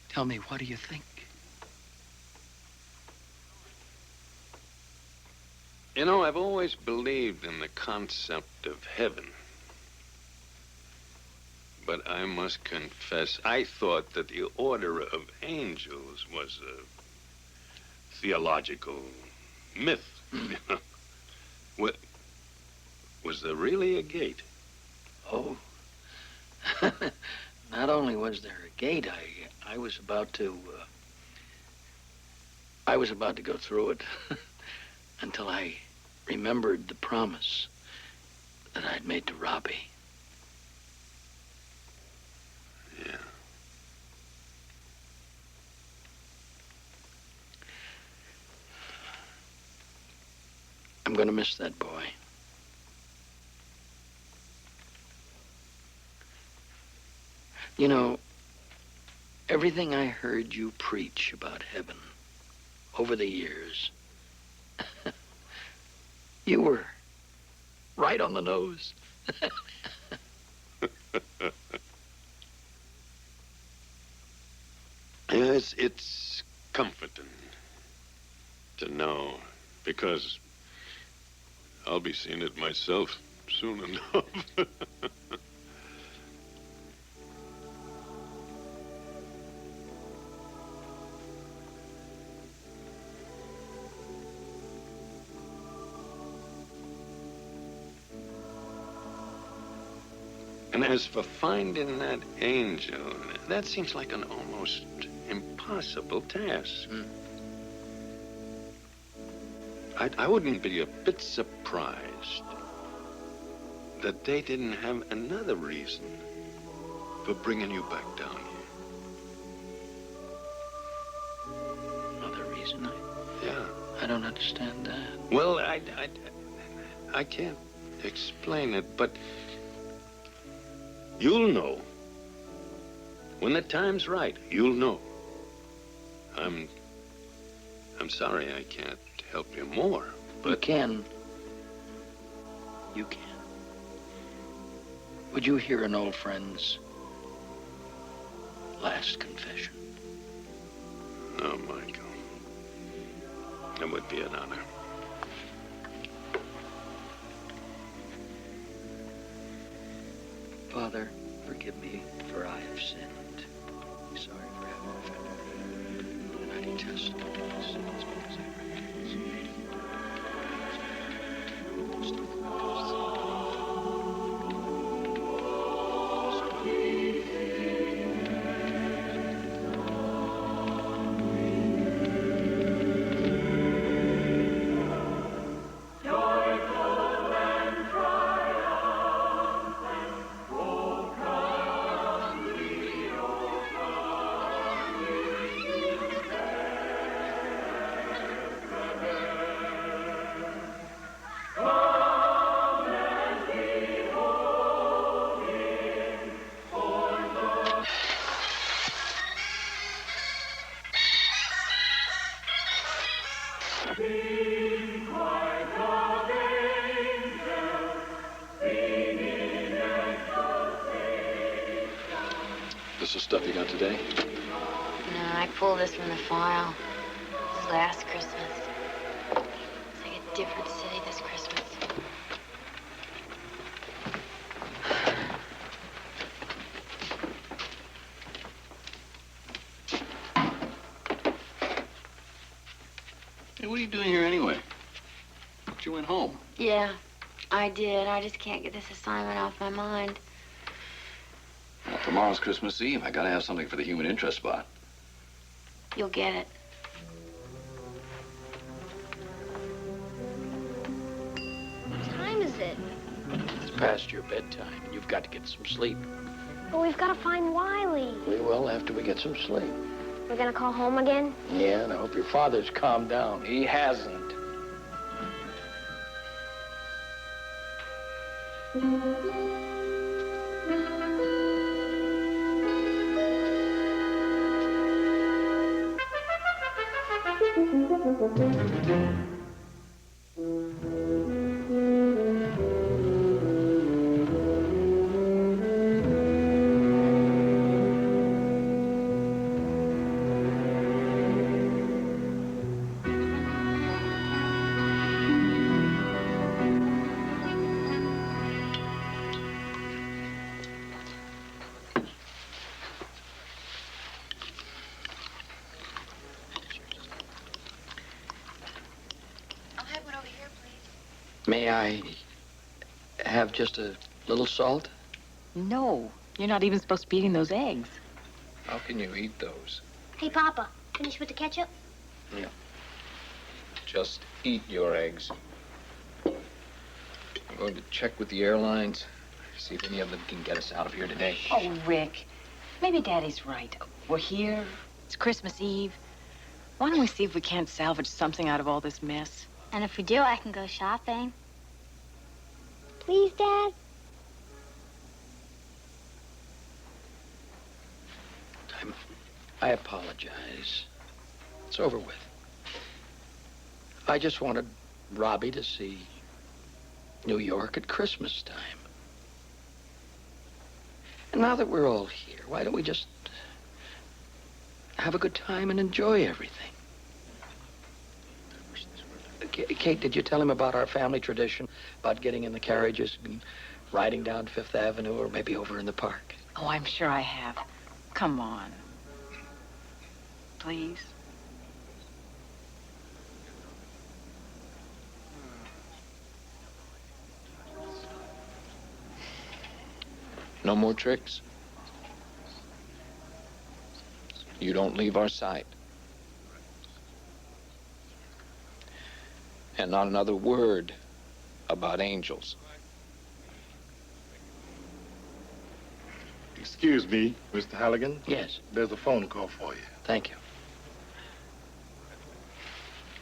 Tell me, what do you think? You know, I've always believed in the concept of heaven. But I must confess, I thought that the order of angels was a theological myth. Was there really a gate? Oh. Not only was there a gate, I was about to go through it until I remembered the promise that I'd made to Robbie. Yeah. I'm gonna miss that boy. You know, everything I heard you preach about heaven over the years, you were right on the nose. Yes, it's comforting to know, because I'll be seeing it myself soon enough. And as for finding that angel, that seems like an almost impossible task. I wouldn't be a bit surprised that they didn't have another reason for bringing you back down here. Another reason? Yeah. I don't understand that. Well, I can't explain it, but you'll know. When the time's right, you'll know. I'm sorry I can't help you more, but... You can. You can. Would you hear an old friend's last confession? Oh, Michael. It would be an honor. Father, forgive me, for I have sinned. Sorry for having offended you, and I detest all my sins because I recognize This is stuff you got today? No, I pulled this from the file. This was last Christmas. It's like a different city this Christmas. Hey, what are you doing here anyway? You went home. Yeah, I did. I just can't get this assignment off my mind. Well, tomorrow's Christmas Eve. I gotta have something for the human interest spot. You'll get it. What time is it? it's past your bedtime, and you've got to get some sleep. But we've got to find Wiley. We will after we get some sleep. We're gonna call home again? Yeah, and I hope your father's calmed down. He hasn't. May I have just a little salt? No, you're not even supposed to be eating those eggs. How can you eat those? Hey, Papa, finish with the ketchup? Yeah. Just eat your eggs. I'm going to check with the airlines, see if any of them can get us out of here today. Oh, Rick, maybe Daddy's right. We're here. It's Christmas Eve. Why don't we see if we can't salvage something out of all this mess? And if we do, I can go shopping. Please, Dad? I apologize. It's over with. I just wanted Robbie to see New York at Christmas time. And now that we're all here, why don't we just have a good time and enjoy everything? Kate, did you tell him about our family tradition, about getting in the carriages and riding down Fifth Avenue or maybe over in the park? Oh, I'm sure I have. Come on. Please. No more tricks? You don't leave our sight. And not another word about angels. Excuse me, Mr. Halligan. Yes. There's a phone call for you. Thank you.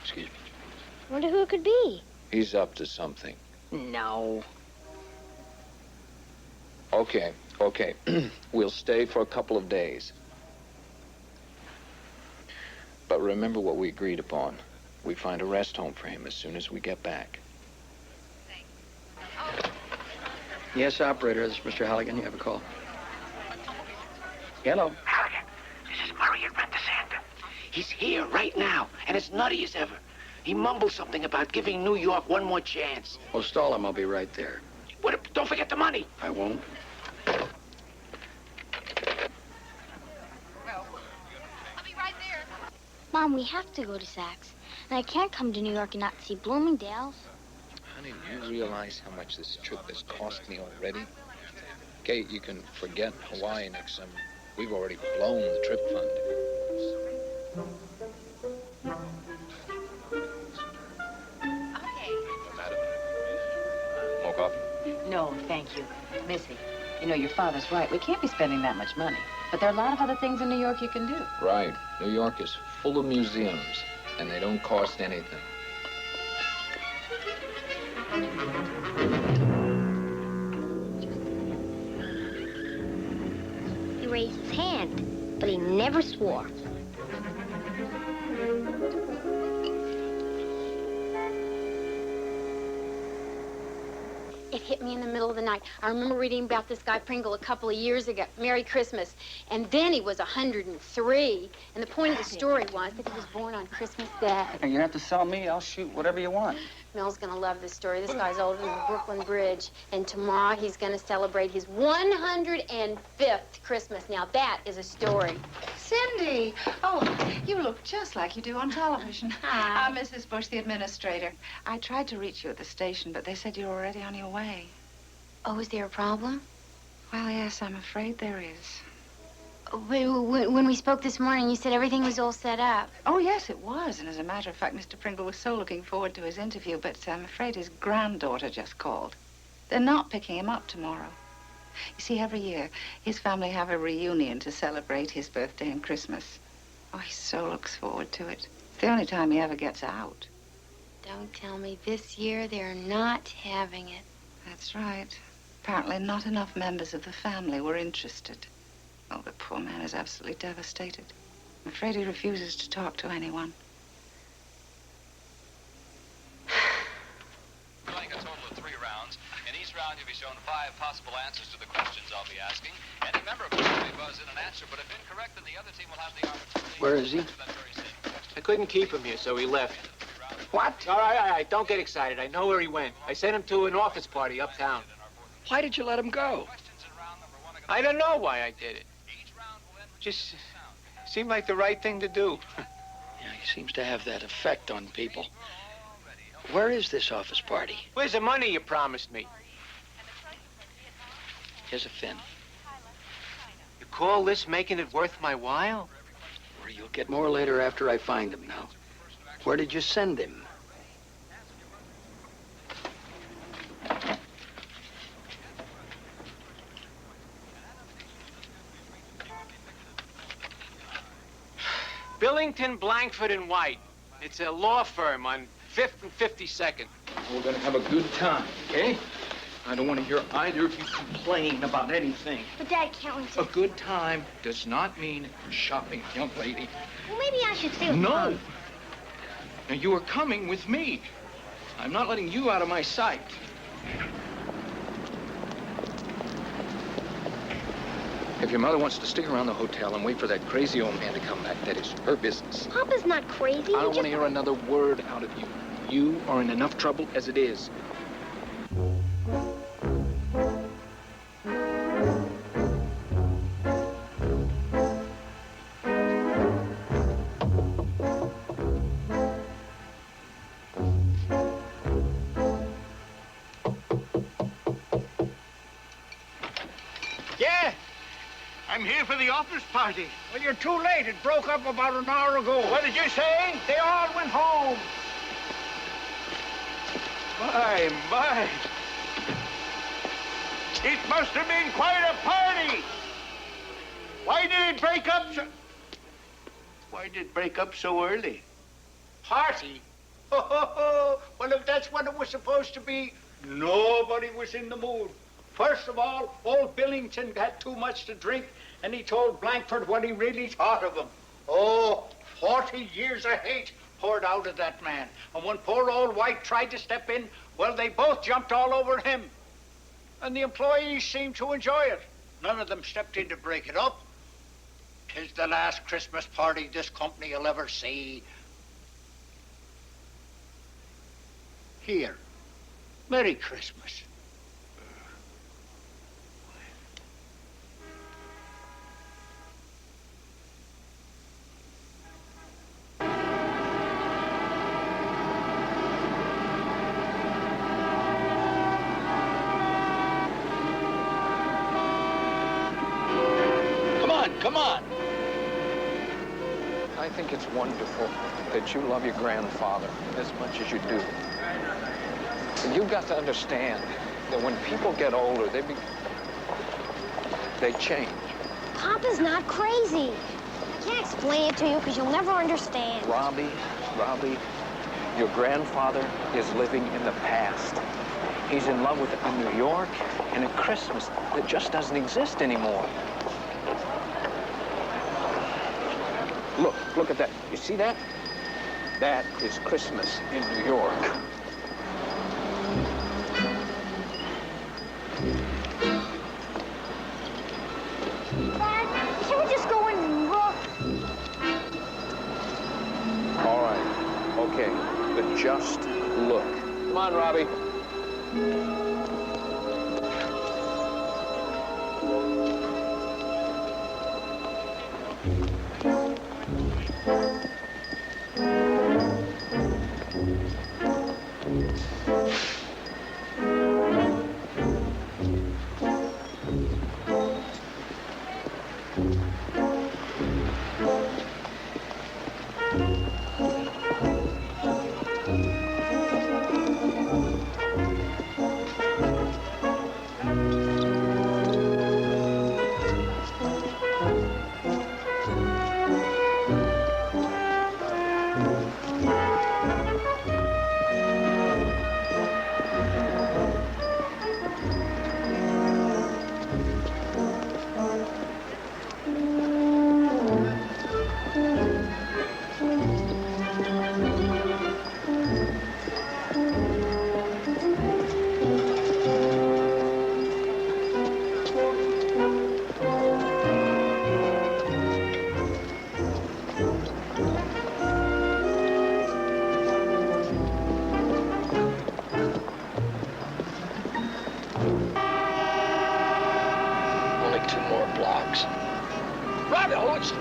Excuse me. Wonder who it could be. He's up to something. No. Okay. We'll stay for a couple of days. But remember what we agreed upon. We find a rest home for him as soon as we get back. Yes, operator, this is Mr. Halligan. You have a call. Hello. Halligan, this is Murray at Rent-A-Santa. He's here right now, and as nutty as ever. He mumbled something about giving New York one more chance. Well, stall him. I'll be right there. What? Don't forget the money. I won't. Mom, we have to go to Saks. And I can't come to New York and not see Bloomingdale's. Honey, do you realize how much this trip has cost me already? Kate, you can forget Hawaii next summer. We've already blown the trip fund. Madam, more coffee? No, thank you. Missy, you know, your father's right. We can't be spending that much money. But there are a lot of other things in New York you can do. Right. New York is full of museums, and they don't cost anything. He raised his hand, but he never swore. It hit me in the middle of the night. I remember reading about this guy Pringle a couple of years ago. Merry Christmas. And then he was 103. And the point of the story was that he was born on Christmas Day. Hey, you don't have to sell me. I'll shoot whatever you want. Mel's gonna love this story. This guy's older than the Brooklyn Bridge. And tomorrow he's gonna celebrate his 105th Christmas. Now that is a story. Cindy! Oh, you look just like you do on television. Hi. Mrs. Bush, the administrator. I tried to reach you at the station, but they said you were already on your way. Oh, is there a problem? Well, yes, I'm afraid there is. When we spoke this morning, you said everything was all set up. Oh, yes, it was. And as a matter of fact, Mr. Pringle was so looking forward to his interview, but I'm afraid his granddaughter just called. They're not picking him up tomorrow. You see, every year, his family have a reunion to celebrate his birthday and Christmas. Oh, he so looks forward to it. It's the only time he ever gets out. Don't tell me this year they're not having it. That's right. Apparently not enough members of the family were interested. Oh, the poor man is absolutely devastated. I'm afraid he refuses to talk to anyone. Playing a total of 3 rounds. In each round, you'll be shown 5 possible answers to the questions I'll be asking. Any member of the jury may buzz in an answer, but if incorrect, then the other team will have the opportunity. Where is he? I couldn't keep him here, so he left. What? All right. Don't get excited. I know where he went. I sent him to an office party uptown. Why did you let him go? I don't know why I did it. Just seemed like the right thing to do. Yeah, he seems to have that effect on people. Where is this office party? Where's the money you promised me? Here's a fin. You call this making it worth my while? Or you'll get more later after I find him now. Where did you send him? Billington, Blankford, and White. It's a law firm on 5th and 52nd. We're gonna have a good time, okay? I don't want to hear either of you complain about anything. But Dad, can't we just... A good time does not mean shopping, young lady. Well, maybe I should stay with No! Mom. Now, you are coming with me. I'm not letting you out of my sight. If your mother wants to stick around the hotel and wait for that crazy old man to come back, that is her business. Papa's not crazy. I don't want to hear another word out of you. You are in enough trouble as it is. Yeah, I'm here for the office party. Well, you're too late. It broke up about an hour ago. What did you say? They all went home. My. It must have been quite a party. Why did it break up so early? Party? Well, if that's what it was supposed to be, Nobody was in the mood. First of all, old Billington had too much to drink, and he told Blankford what he really thought of him. Oh, 40 years of hate poured out of that man. And when poor old White tried to step in, well, they both jumped all over him. And the employees seemed to enjoy it. None of them stepped in to break it up. 'Tis the last Christmas party this company will ever see. Here. Merry Christmas. Come on. I think it's wonderful that you love your grandfather as much as you do. And you've got to understand that when people get older, they change. Papa's not crazy. I can't explain it to you because you'll never understand. Robbie, your grandfather is living in the past. He's in love with a New York and a Christmas that just doesn't exist anymore. Look at that. You see that? That is Christmas in New York. Dad, should we just go in and look? All right. Okay. But just look. Come on, Robbie.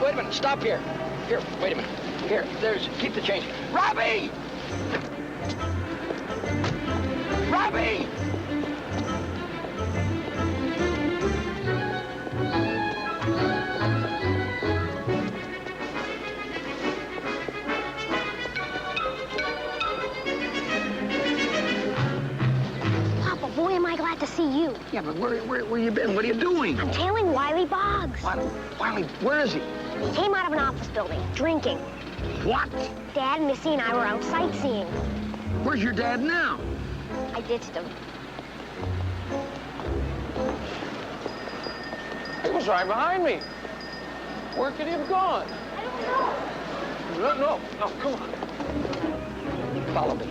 Wait a minute, stop here. Here, wait a minute. Here, keep the change. Robbie! Robbie! Papa, boy, am I glad to see you. Yeah, but where you been? What are you doing? I'm tailing Wiley Boggs. Wiley, where is he? He came out of an office building, drinking. What? Dad, Missy, and I were out sightseeing. Where's your dad now? I ditched him. He was right behind me. Where could he have gone? I don't know. No, come on. Follow me.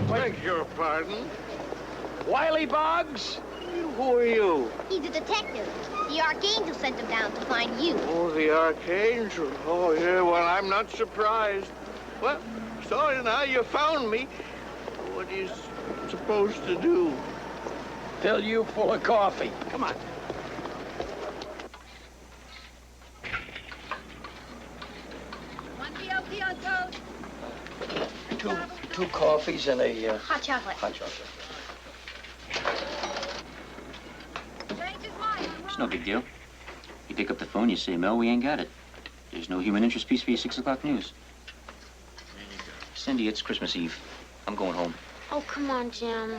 Beg your pardon? Wiley Boggs? Who are you? He's a detective. The Archangel sent him down to find you. Oh, the Archangel. Oh, yeah, well, I'm not surprised. Well, so now you found me. What are you supposed to do? Fill you full of coffee. Come on. Two coffees and a Hot chocolate. hot chocolate. It's no big deal. You pick up the phone, you say, Mel, we ain't got it. There's no human interest piece for your 6 o'clock news. Cindy, it's Christmas Eve. I'm going home. Oh, come on, Jim.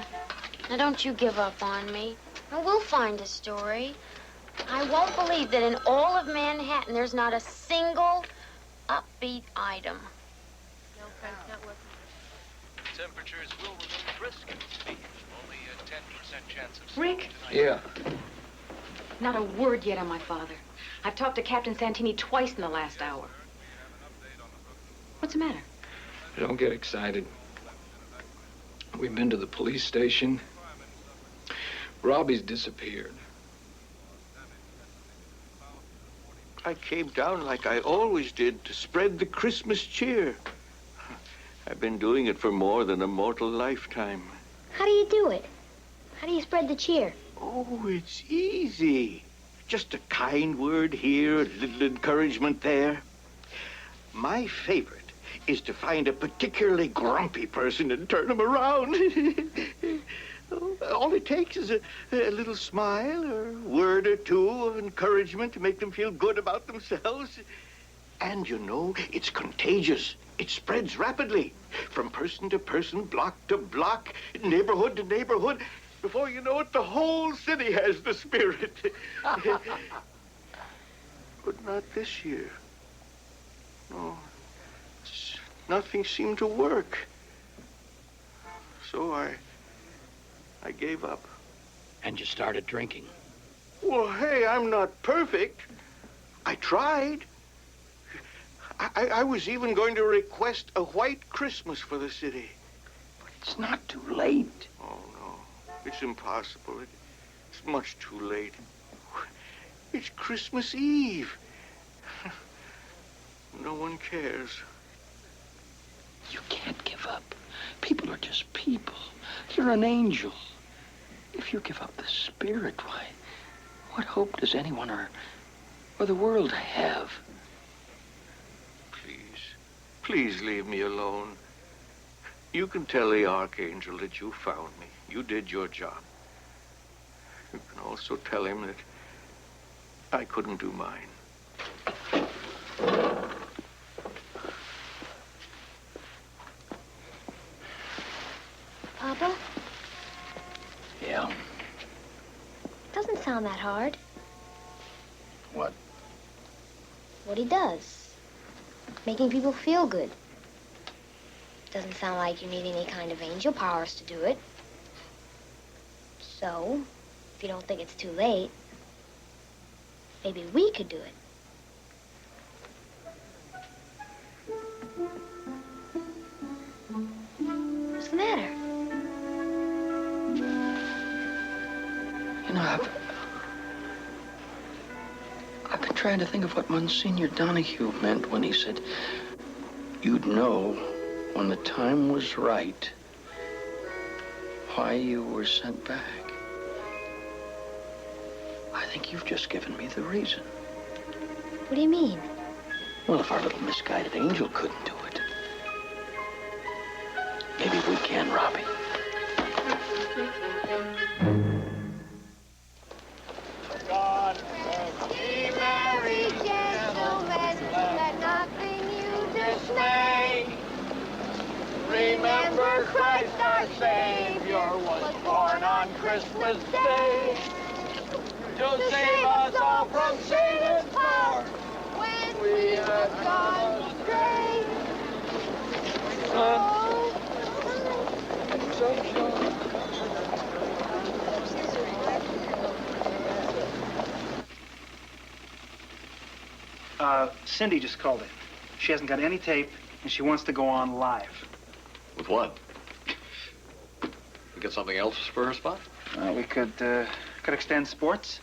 Now, don't you give up on me. I will find a story. I won't believe that in all of Manhattan, there's not a single upbeat item. No, Frank's not working. Temperatures will remain brisk at this beach. Only a 10% chance of snow Rick? Yeah. Not a word yet on my father. I've talked to Captain Santini twice in the last hour. What's the matter? Don't get excited. We've been to the police station. Robbie's disappeared. I came down like I always did to spread the Christmas cheer. I've been doing it for more than a mortal lifetime. How do you do it? How do you spread the cheer? Oh, it's easy. Just a kind word here, a little encouragement there. My favorite is to find a particularly grumpy person and turn him around. All it takes is a little smile or a word or two of encouragement to make them feel good about themselves. And you know, it's contagious. It spreads rapidly from person to person, block to block, neighborhood to neighborhood. Before you know it, the whole city has the spirit. But not this year. No, nothing seemed to work. So I gave up. And you started drinking. Well, hey, I'm not perfect. I tried. I was even going to request a white Christmas for the city. But it's not too late. Oh, no. It's impossible. It's much too late. It's Christmas Eve. No one cares. You can't give up. People are just people. You're an angel. If you give up the spirit, why, what hope does anyone or the world have? Please leave me alone. You can tell the Archangel that you found me. You did your job. You can also tell him that I couldn't do mine. Papa? Yeah? Doesn't sound that hard. What? What he does. Making people feel good. Doesn't sound like you need any kind of angel powers to do it. So, if you don't think it's too late, maybe we could do it. What's the matter? You know, I've been trying to think of what Monsignor Donahue meant when he said you'd know when the time was right why you were sent back. I think you've just given me the reason. What do you mean? Well, if our little misguided angel couldn't do it, maybe we can, Robbie. God says, be merry, gentlemen, let nothing you dismay. Remember Christ our Savior was born on Christmas Day to save us all from Satan's power when we have gone astray. Cindy just called in. She hasn't got any tape, and she wants to go on live. With what? We got something else for her spot? We could extend sports.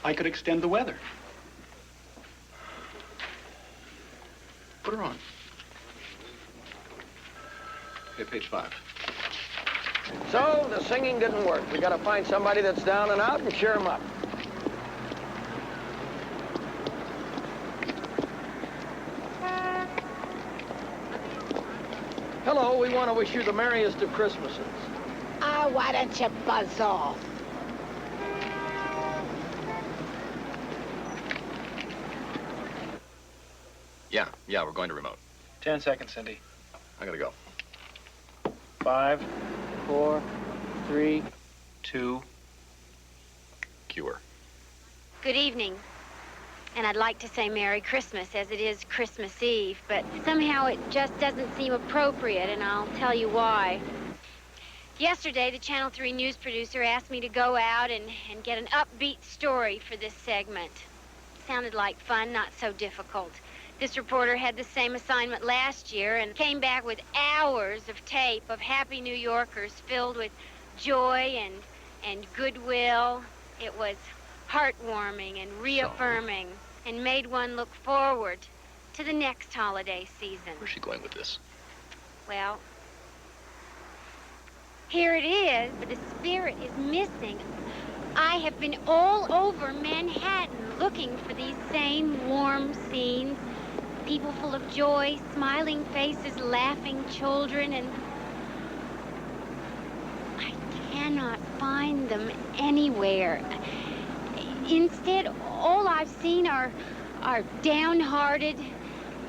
I could extend the weather. Put her on. Okay, page 5. So, the singing didn't work. We gotta find somebody that's down and out and cheer him up. Hello, we want to wish you the merriest of Christmases. Ah, why don't you buzz off? Yeah, we're going to remote. 10 seconds, Cindy. I gotta go. 5, 4, 3, 2. Cue her. Good evening. And I'd like to say Merry Christmas, as it is Christmas Eve, but somehow it just doesn't seem appropriate, and I'll tell you why. Yesterday, the Channel 3 news producer asked me to go out and get an upbeat story for this segment. Sounded like fun, not so difficult. This reporter had the same assignment last year and came back with hours of tape of happy New Yorkers filled with joy and goodwill. It was heartwarming and reaffirming and made one look forward to the next holiday season. Where's she going with this? Well, here it is, but the spirit is missing. I have been all over Manhattan looking for these same warm scenes. People full of joy, smiling faces, laughing children, and I cannot find them anywhere. Instead, all I've seen are downhearted,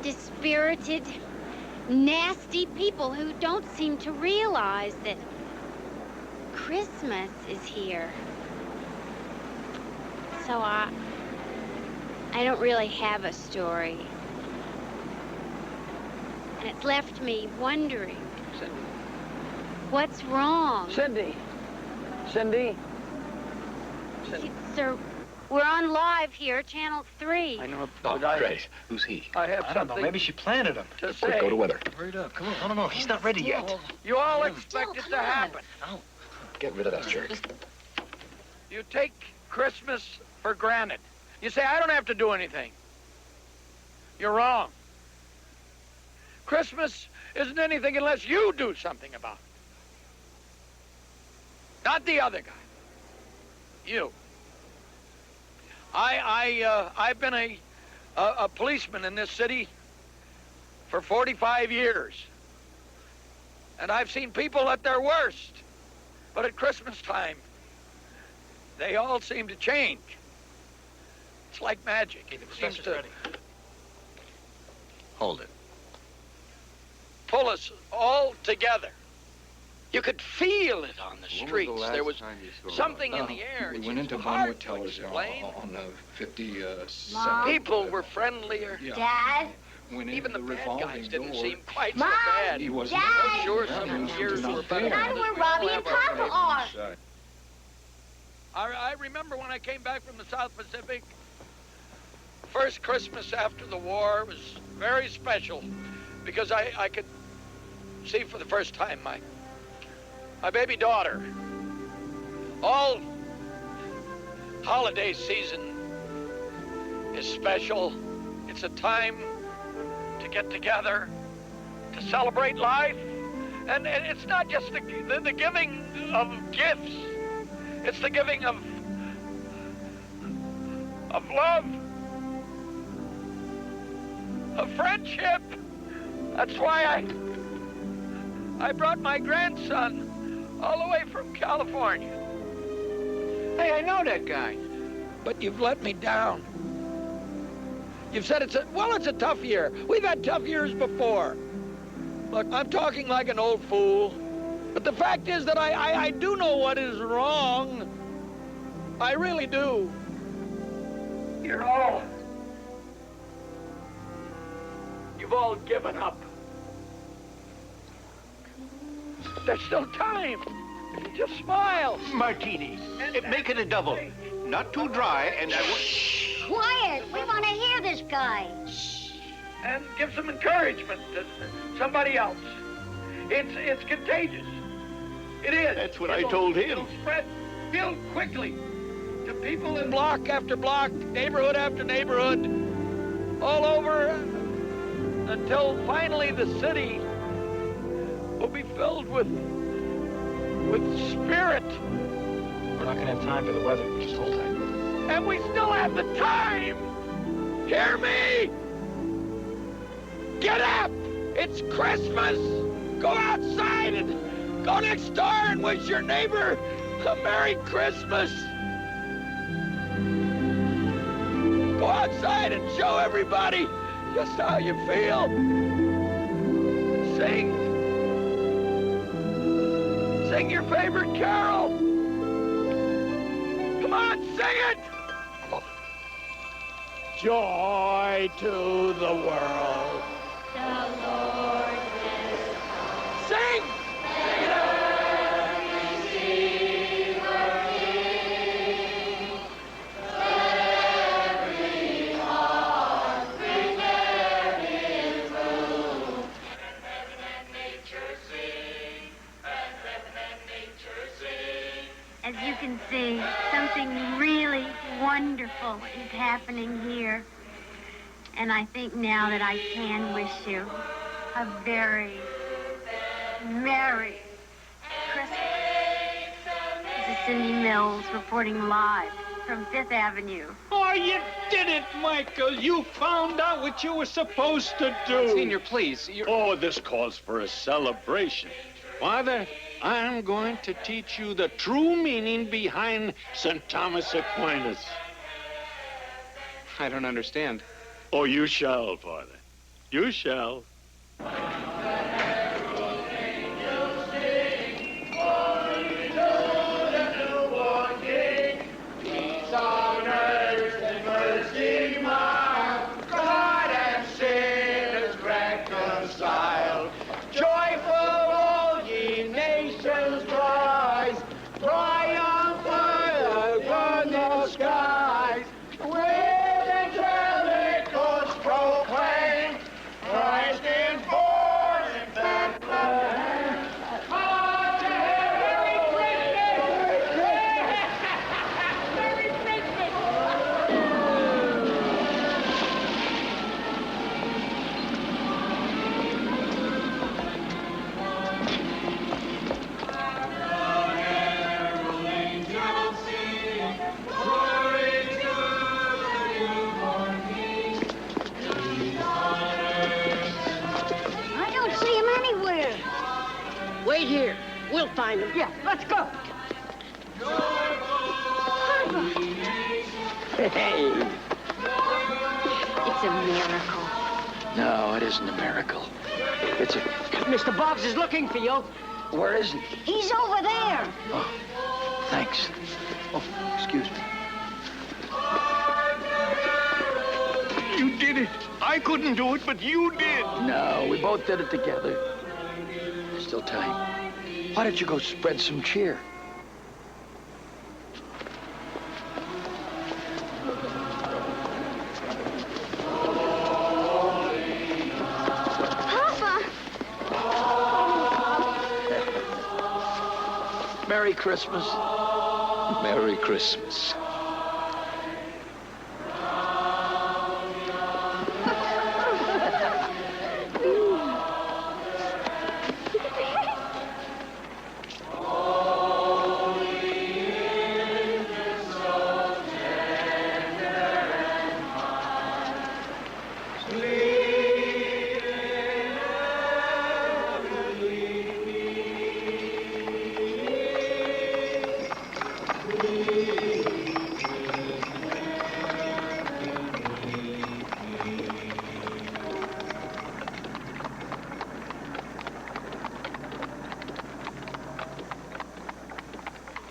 dispirited, nasty people who don't seem to realize that Christmas is here. So I don't really have a story. And it's left me wondering. Cindy. What's wrong? Cindy. Cindy. Sir, we're on live here, Channel 3. I know, Oh, but great. Who's he? I have I don't something know. Maybe she planted him. to Quick, say. go to weather. Hurry up. Come on. No. He's not ready yet. You all expect it to happen. Get rid of that jerk. You take Christmas for granted. You say, I don't have to do anything. You're wrong. Christmas isn't anything unless you do something about it. Not the other guy. You. I've been a policeman in this city for 45 years. And I've seen people at their worst. But at Christmas time, they all seem to change. It's like magic. It seems to Hold it. pull us all together. You could feel it on the streets. There was something in the air. We It's went into hard Bonwood to Towers explain. on the 52nd. Mom? People were friendlier. Dad? Went Even into the bad guys revolving didn't door. seem quite Mom? so bad. He wasn't. Dad? Sure, some years were better. Not where Robbie and Papa are. I remember when I came back from the South Pacific, first Christmas after the war was very special because I could see for the first time my baby daughter. All holiday season is special. It's a time to get together, to celebrate life. And it's not just the giving of gifts. It's the giving of love, of friendship. That's why I brought my grandson all the way from California. Hey, I know that guy, but you've let me down. You've said it's a tough year. We've had tough years before. Look, I'm talking like an old fool, but the fact is that I do know what is wrong. I really do. You've all given up. There's still time. Just smile. Martini. Make it a double. Not too dry, and I want... Quiet. We want to hear this guy. And give some encouragement to somebody else. It's contagious. It is. That's what I told him. It'll spread real quickly to people in block after block, neighborhood after neighborhood, all over, until finally the city will be filled with spirit. We're not going to have time for the weather. Just hold tight. And we still have the time. Hear me? Get up! It's Christmas! Go outside and go next door and wish your neighbor a Merry Christmas! Go outside and show everybody just how you feel. Sing. Sing your favorite carol. Come on, sing it. Joy to the world. The Lord has Sing. Sing it out. As you can see, something really wonderful is happening here. And I think now that I can wish you a very Merry Christmas. This is Cindy Mills reporting live from Fifth Avenue. Oh, you did it, Michael. You found out what you were supposed to do. Senior, please. Oh, this calls for a celebration. Father, I'm going to teach you the true meaning behind St. Thomas Aquinas. I don't understand. Oh, you shall, Father. You shall. I don't see him anywhere. Wait here. We'll find him. Yeah, let's go. Hey. It's a miracle. No, it isn't a miracle. It's a... Mr. Boggs is looking for you. Where is he? He's over there. Oh, thanks. Oh, excuse me. You did it. I couldn't do it, but you did. No, we both did it together. There's still time. Why don't you go spread some cheer? Papa! Merry Christmas. Merry Christmas.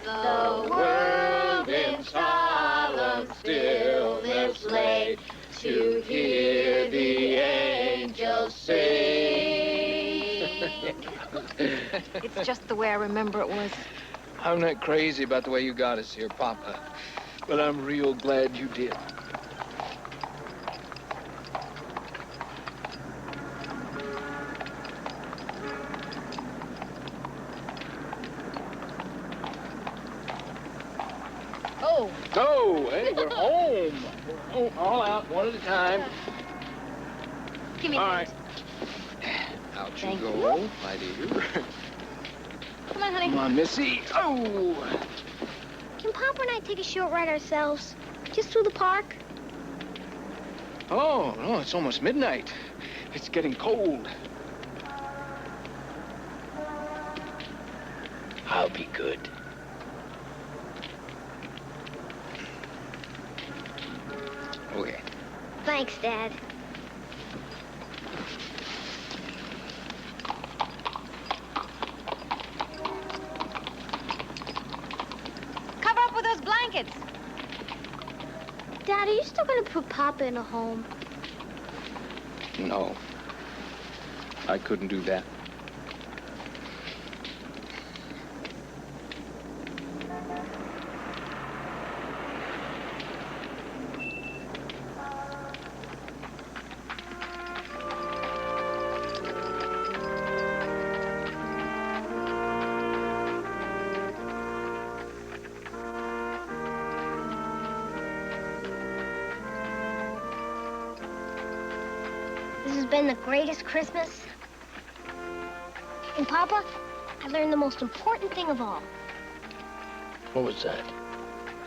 The world in solemn stillness lay to hear the angels sing. It's just the way I remember it was. I'm not crazy about the way you got us here, Papa. But I'm real glad you did. Oh. Go! Hey, we're home. We're home. All out, one at a time. Give me All a right. Out you Thank go, my dear. Come on, honey. Come on, Missy. Oh! Can Papa and I take a short ride ourselves? Just through the park? Oh, no, it's almost midnight. It's getting cold. I'll be good. Okay. Thanks, Dad. still gonna put Papa in a home? No. I couldn't do that. This has been the greatest Christmas. And Papa, I learned the most important thing of all. What was that?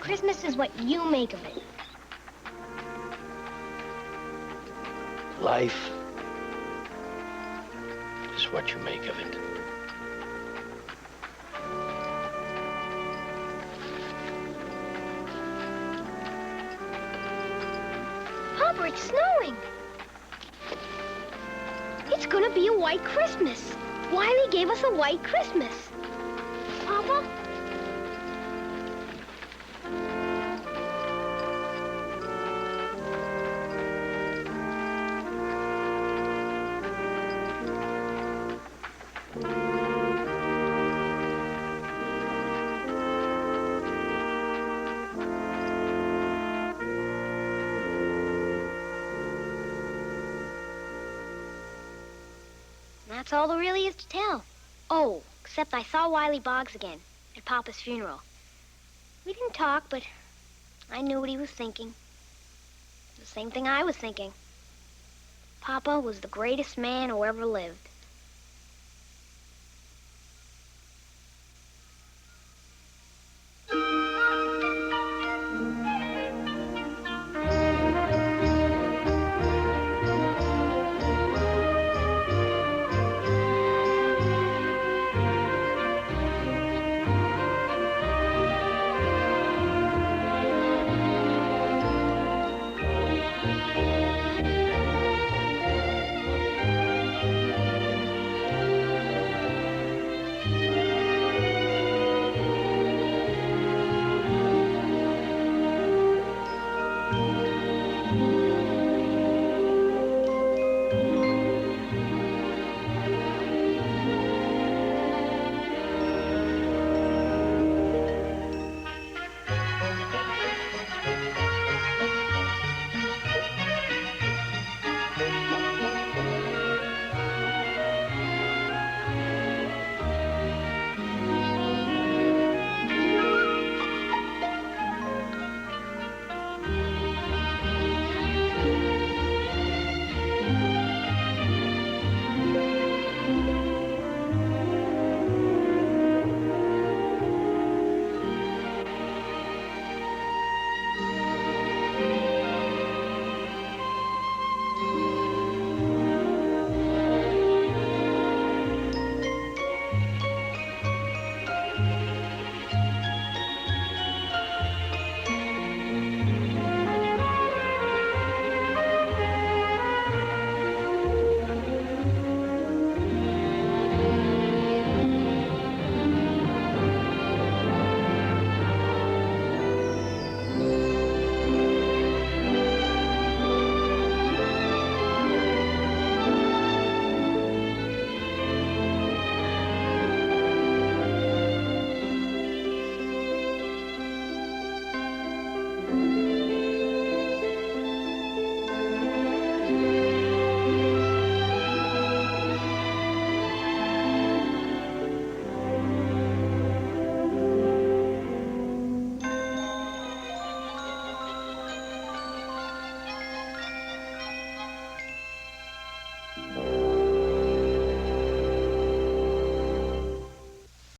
Christmas is what you make of it. Life is what you make of it. Papa, it's snowing. It's gonna be a white Christmas. Wiley gave us a white Christmas. Papa? That's all there really is to tell. Oh, except I saw Wiley Boggs again at Papa's funeral. We didn't talk, but I knew what he was thinking. The same thing I was thinking. Papa was the greatest man who ever lived.